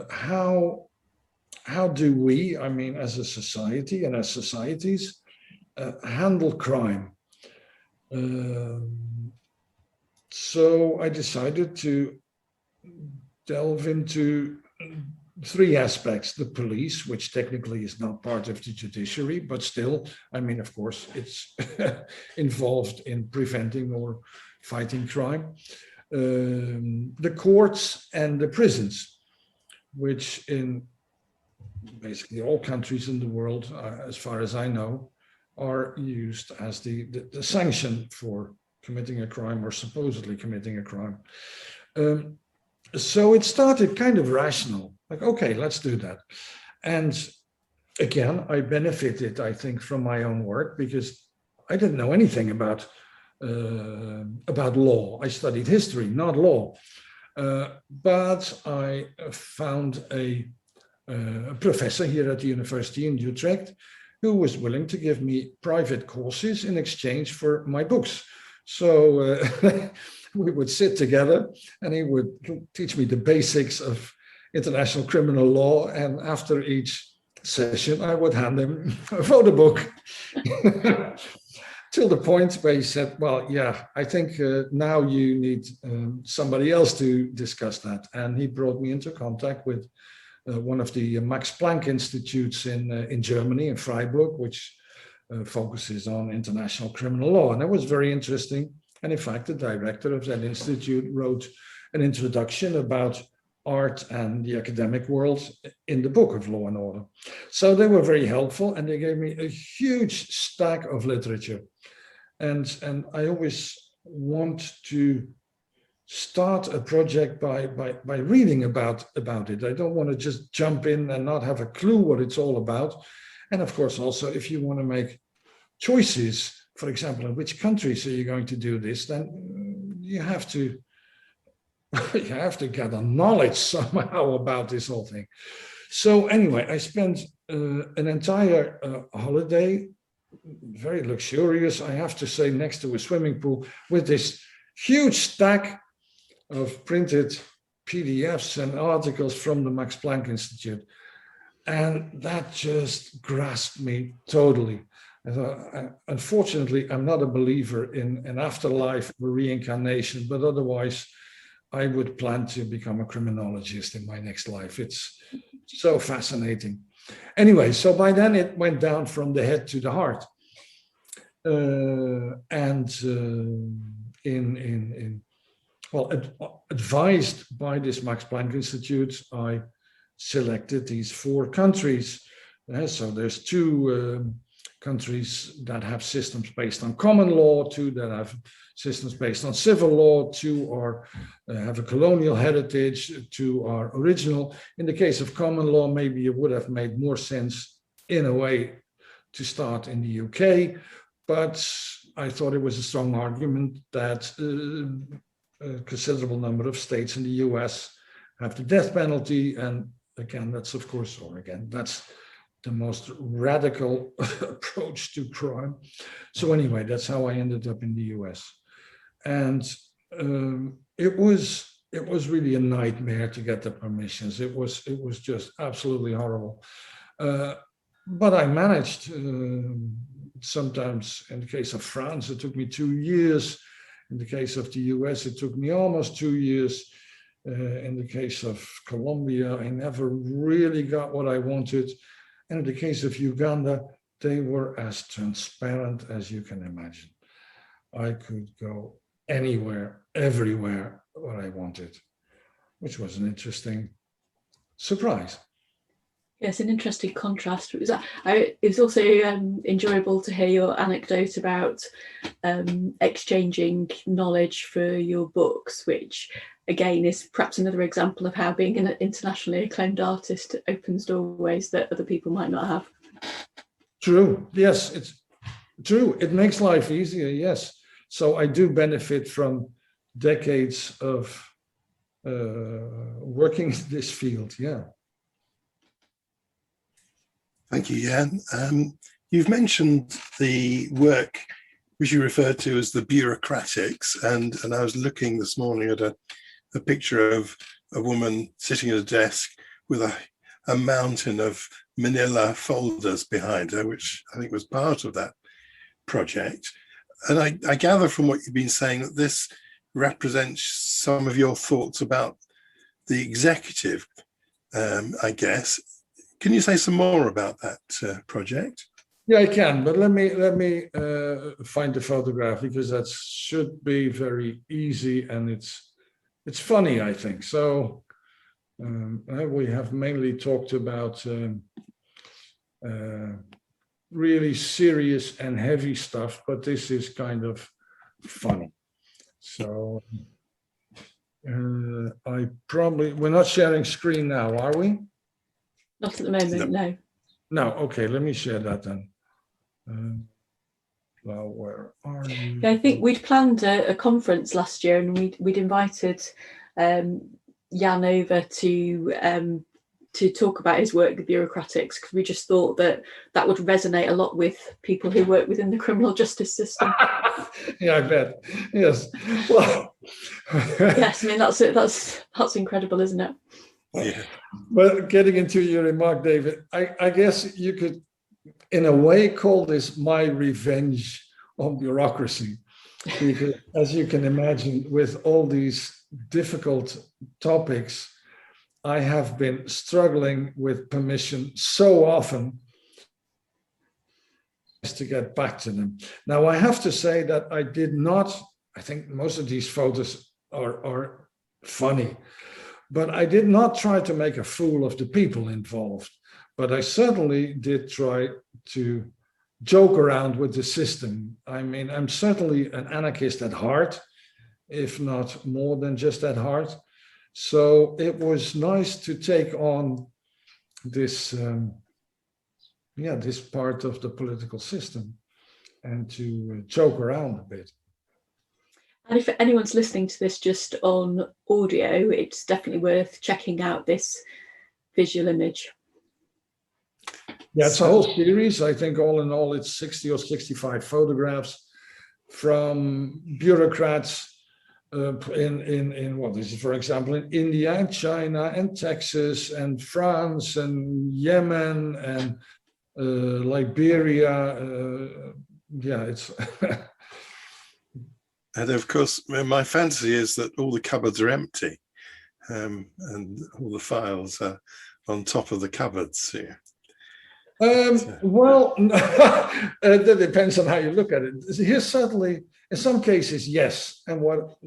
how do we, I mean, as a society and as societies, handle crime. So I decided to delve into 3 aspects: the police, which technically is not part of the judiciary, but still, I mean, of course, it's involved in preventing or fighting crime. The courts and the prisons, which in basically all countries in the world, as far as I know, are used as the sanction for committing a crime or supposedly committing a crime. So it started kind of rational, like, okay, let's do that. And again, I benefited, I think, from my own work, because I didn't know anything about law. I studied history, not law. But I found a professor here at the university in Utrecht who was willing to give me private courses in exchange for my books. So we would sit together and he would teach me the basics of international criminal law. And after each session, I would hand him a photo book till the point where he said, well, yeah, I think now you need somebody else to discuss that. And he brought me into contact with one of the Max Planck Institutes in Germany, in Freiburg, which focuses on international criminal law. And that was very interesting. And in fact, the director of that institute wrote an introduction about art and the academic world in the book of Law and Order. So they were very helpful, and they gave me a huge stack of literature. And I always want to start a project by reading about it. I don't want to just jump in and not have a clue what it's all about. And of course, also, if you want to make choices, for example, in which countries are you going to do this, then you have to gather knowledge somehow about this whole thing. So anyway, I spent an entire holiday, very luxurious, I have to say, next to a swimming pool, with this huge stack of printed PDFs and articles from the Max Planck Institute. And that just grasped me totally. I thought, unfortunately, I'm not a believer in an afterlife or reincarnation, but otherwise, I would plan to become a criminologist in my next life. It's so fascinating. Anyway, so by then it went down from the head to the heart. Advised by this Max Planck Institute, I selected these 4 countries. So there's 2 countries that have systems based on common law, 2 that have systems based on civil law, 2 are have a colonial heritage, 2 are original. In the case of common law, maybe it would have made more sense in a way to start in the UK, but I thought it was a strong argument that a considerable number of states in the US have the death penalty, and again, that's of course, that's the most radical approach to crime. So anyway, that's how I ended up in the US. And it was really a nightmare to get the permissions. It was just absolutely horrible. But I managed. Sometimes in the case of France, it took me 2 years. In the case of the US, it took me almost 2 years. In the case of Colombia, I never really got what I wanted. And in the case of Uganda, they were as transparent as you can imagine. I could go anywhere, everywhere, what I wanted, which was an interesting surprise. Yes, an interesting contrast. It was also enjoyable to hear your anecdote about exchanging knowledge for your books, which again is perhaps another example of how being an internationally acclaimed artist opens doorways that other people might not have. True. Yes, it's true. It makes life easier. Yes. So I do benefit from decades of working in this field. Yeah. Thank you, Jan. You've mentioned the work which you referred to as the bureaucratics, and I was looking this morning at a picture of a woman sitting at a desk with a mountain of manila folders behind her, which I think was part of that project. And I gather from what you've been saying that this represents some of your thoughts about the executive, I guess. Can you say some more about that project? Yeah, I can, but let me find the photograph, because that should be very easy, and it's funny, I think. So we have mainly talked about really serious and heavy stuff, but this is kind of funny. So we're not sharing screen now, are we? Not at the moment, no. No, okay, let me share that then. Well, where are you? Yeah, I think we'd planned a conference last year, and we'd invited Jan over to talk about his work, the bureaucratics, because we just thought that would resonate a lot with people who work within the criminal justice system. Yeah, I bet. Yes. Well, yes, I mean that's incredible, isn't it? Yeah. Well, getting into your remark, David, I guess you could, in a way, call this my revenge on bureaucracy, because as you can imagine, with all these difficult topics, I have been struggling with permission so often to get back to them. Now, I have to say that I think most of these photos are funny, but I did not try to make a fool of the people involved. But I certainly did try to joke around with the system. I mean, I'm certainly an anarchist at heart, if not more than just at heart. So it was nice to take on this, this part of the political system and to joke around a bit. And if anyone's listening to this just on audio, it's definitely worth checking out this visual image. Yeah, it's a whole series. I think all in all, it's 60 or 65 photographs from bureaucrats in what is it, for example, in India and China and Texas and France and Yemen and Liberia. It's. And of course, my fantasy is that all the cupboards are empty, and all the files are on top of the cupboards here. Well, that depends on how you look at it. Here, certainly, in some cases, yes. And what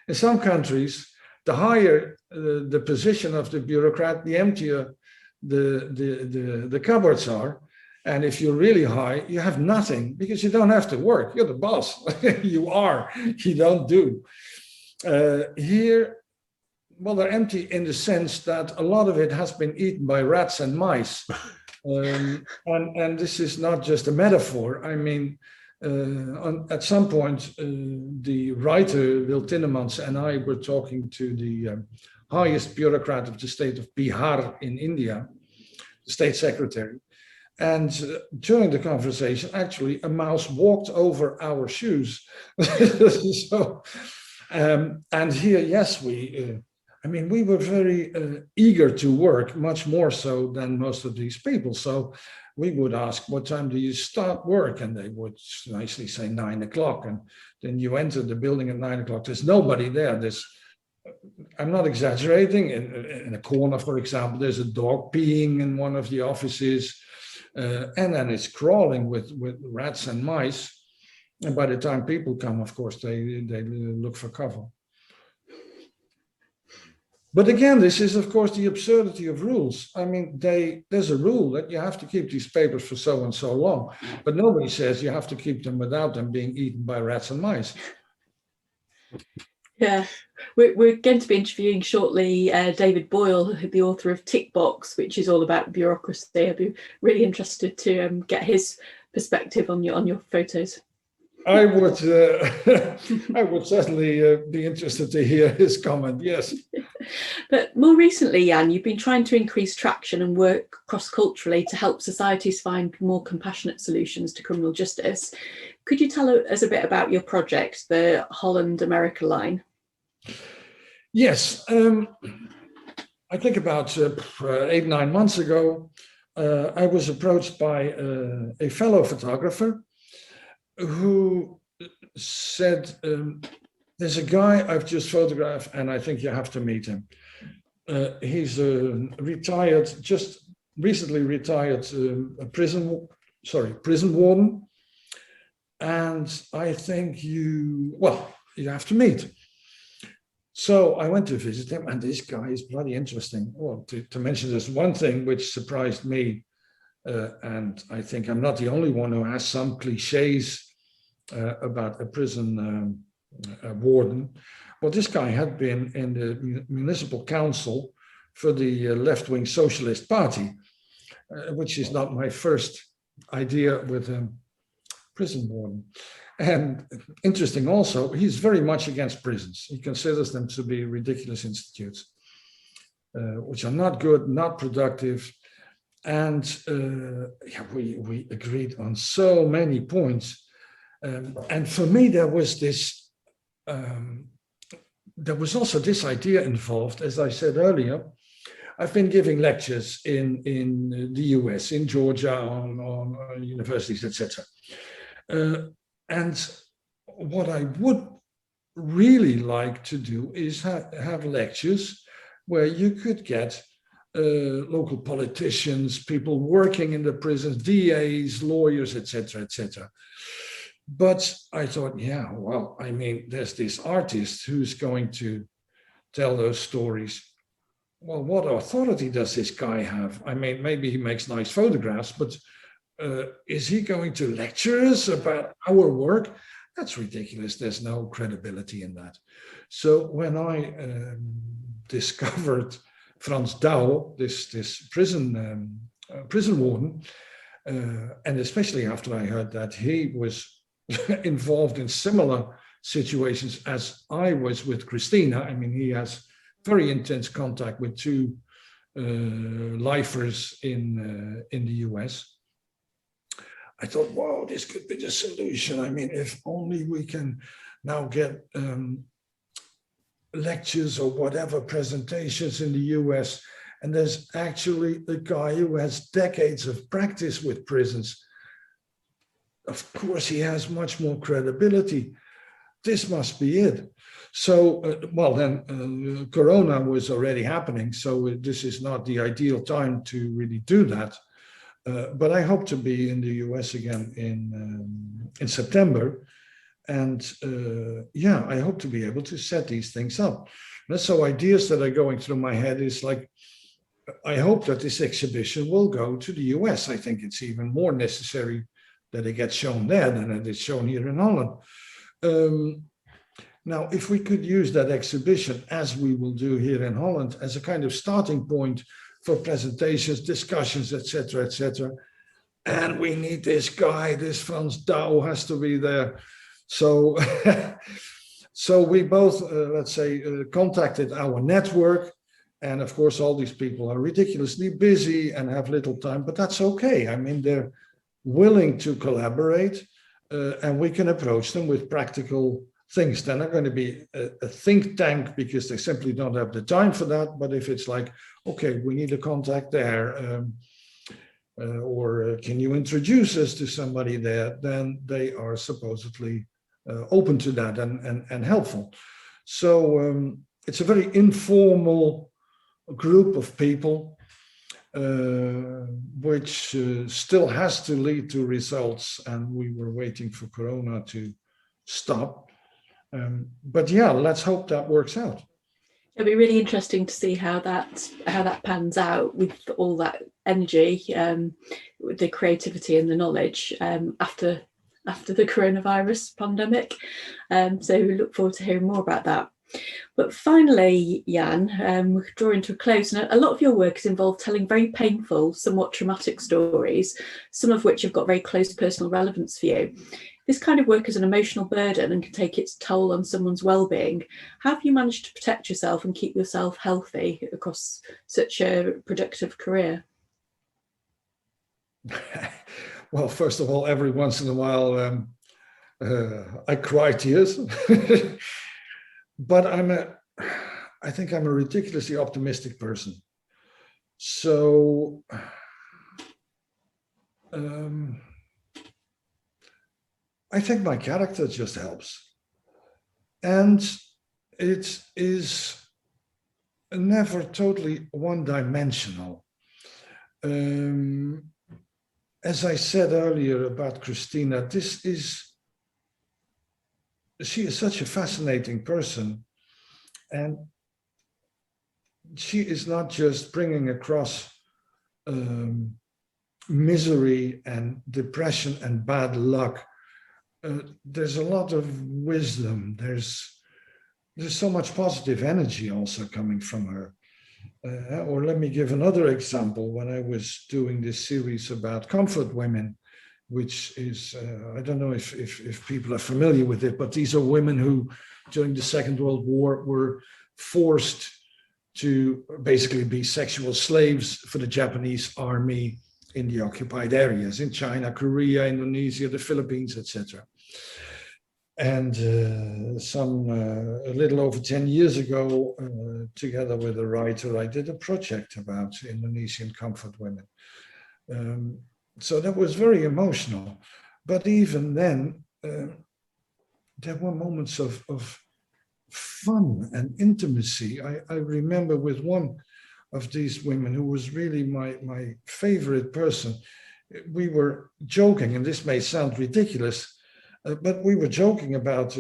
in some countries, the higher the position of the bureaucrat, the emptier the cupboards are. And if you're really high, you have nothing, because you don't have to work. You're the boss. You don't do. Here, well, they're empty in the sense that a lot of it has been eaten by rats and mice. And this is not just a metaphor. I mean, at some point, the writer, Wil Tinnemans, and I were talking to the highest bureaucrat of the state of Bihar in India, the state secretary. And during the conversation, actually, a mouse walked over our shoes. So, and here, yes, we were very eager to work, much more so than most of these people. So we would ask, what time do you start work? And they would nicely say 9 o'clock. And then you enter the building at 9 o'clock. There's nobody there. I'm not exaggerating. In a corner, for example, there's a dog peeing in one of the offices. And then it's crawling with rats and mice. And by the time people come, of course, they look for cover. But again, this is, of course, the absurdity of rules. I mean, there's a rule that you have to keep these papers for so and so long, but nobody says you have to keep them without them being eaten by rats and mice. Yeah, we're going to be interviewing shortly David Boyle, the author of Tick Box, which is all about bureaucracy. I'd be really interested to get his perspective on your photos. I would certainly be interested to hear his comment, yes. But more recently, Jan, you've been trying to increase traction and work cross-culturally to help societies find more compassionate solutions to criminal justice. Could you tell us a bit about your project, the Holland-America line? Yes, I think about 8-9 months ago, I was approached by a fellow photographer who said, there's a guy I've just photographed and I think you have to meet him. He's a retired, just recently retired prison warden. And I think you have to meet. So I went to visit him and this guy is bloody interesting. Well, to mention this one thing which surprised me, and I think I'm not the only one who has some cliches about a prison warden. Well, this guy had been in the municipal council for the left-wing Socialist Party, which is not my first idea with a prison warden. And interesting also, he's very much against prisons. He considers them to be ridiculous institutes, which are not good, not productive. And we agreed on so many points. And for me, there was also this idea involved, as I said earlier. I've been giving lectures in the US, in Georgia, on universities, etc. And what I would really like to do is have lectures where you could get local politicians, people working in the prisons, DAs, lawyers, etc., etc. But I thought, yeah, well, I mean, there's this artist who's going to tell those stories. Well, what authority does this guy have? I mean, maybe he makes nice photographs, but is he going to lecture us about our work? That's ridiculous. There's no credibility in that. So when I discovered Frans Douw, this prison warden, and especially after I heard that he was involved in similar situations as I was with Christina. I mean, he has very intense contact with two lifers in the US. I thought, wow, this could be the solution. I mean, if only we can now get lectures or whatever presentations in the US, and there's actually a guy who has decades of practice with prisons. Of course, he has much more credibility. This must be it. So, well, then Corona was already happening, so this is not the ideal time to really do that. But I hope to be in the US again in September. And yeah, I hope to be able to set these things up. And so ideas that are going through my head is like, I hope that this exhibition will go to the US. I think it's even more necessary that it gets shown there than it is shown here in Holland. Now, if we could use that exhibition, as we will do here in Holland, as a kind of starting point for presentations, discussions, etc., etc. And we need this guy, this Frans Douw has to be there. So, so we both, let's say, contacted our network. And of course, all these people are ridiculously busy and have little time, but that's okay. I mean, they're willing to collaborate and we can approach them with practical things. They're not going to be a think tank because they simply don't have the time for that. But if it's like, okay, we need a contact there, or can you introduce us to somebody there, then they are supposedly open to that and helpful. So it's a very informal group of people, which still has to lead to results. And we were waiting for Corona to stop. But yeah, let's hope that works out. It'll be really interesting to see how that pans out with all that energy, with the creativity and the knowledge after the coronavirus pandemic. So we look forward to hearing more about that. But finally, Jan, we're drawing to a close, and a lot of your work is involved telling very painful, somewhat traumatic stories, some of which have got very close personal relevance for you. This kind of work is an emotional burden and can take its toll on someone's well-being. How have you managed to protect yourself and keep yourself healthy across such a productive career? Well, first of all, every once in a while, I cry tears, but I think I'm a ridiculously optimistic person. So, I think my character just helps. And it is never totally one-dimensional. As I said earlier about Christina, she is such a fascinating person. And she is not just bringing across misery and depression and bad luck. There's a lot of wisdom. There's so much positive energy also coming from her. Or let me give another example. When I was doing this series about comfort women, which is, I don't know if people are familiar with it, but these are women who during the Second World War were forced to basically be sexual slaves for the Japanese army in the occupied areas, in China, Korea, Indonesia, the Philippines, etc. And a little over 10 years ago, together with a writer, I did a project about Indonesian comfort women. So that was very emotional. But even then, there were moments of fun and intimacy. I remember with one of these women who was really my favorite person. We were joking, and this may sound ridiculous, but we were joking about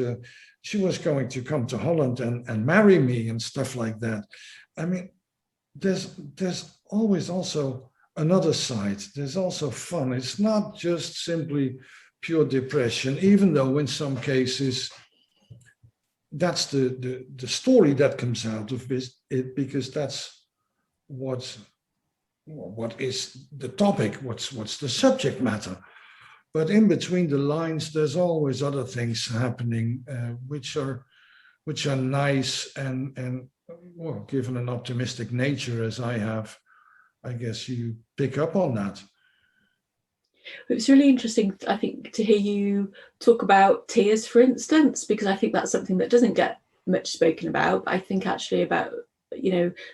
she was going to come to Holland and marry me and stuff like that. I mean, there's always also another side. There's also fun. It's not just simply pure depression, even though in some cases that's the story that comes out of it, because that's what is the topic, what's the subject matter. But in between the lines, there's always other things happening, which are nice and well, given an optimistic nature as I have, I guess you pick up on that. It was really interesting, I think, to hear you talk about tears, for instance, because I think that's something that doesn't get much spoken about. I think actually about,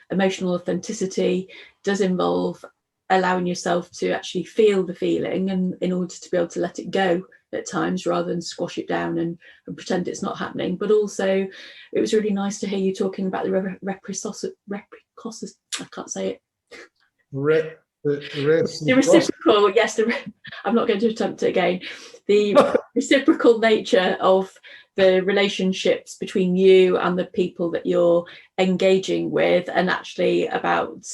emotional authenticity does involve allowing yourself to actually feel the feeling, and in order to be able to let it go at times rather than squash it down and pretend it's not happening. But also it was really nice to hear you talking about the I can't say it. The reciprocal, yes, I'm not going to attempt it again. The reciprocal nature of the relationships between you and the people that you're engaging with, and actually about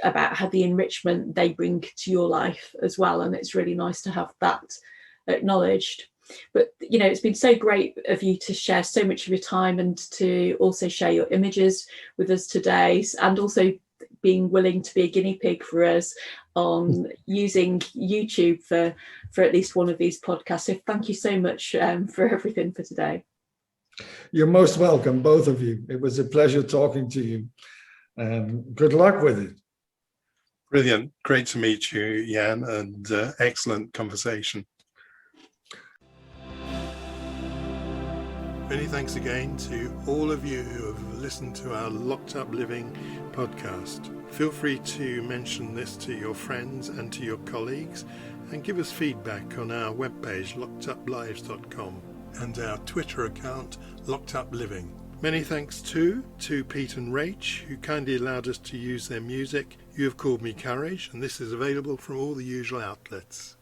how the enrichment they bring to your life as well. And it's really nice to have that acknowledged. But it's been so great of you to share so much of your time and to also share your images with us today, and also being willing to be a guinea pig for us on using YouTube for at least one of these podcasts. So thank you so much for everything for today. You're most welcome, both of you. It was a pleasure talking to you. Good luck with it. Brilliant. Great to meet you, Jan, and excellent conversation. Many thanks again to all of you who have listened to our Locked Up Living podcast. Feel free to mention this to your friends and to your colleagues, and give us feedback on our webpage lockeduplives.com and our Twitter account Locked Up Living. Many thanks to Pete and Rach, who kindly allowed us to use their music. You Have Called Me Courage, and this is available from all the usual outlets.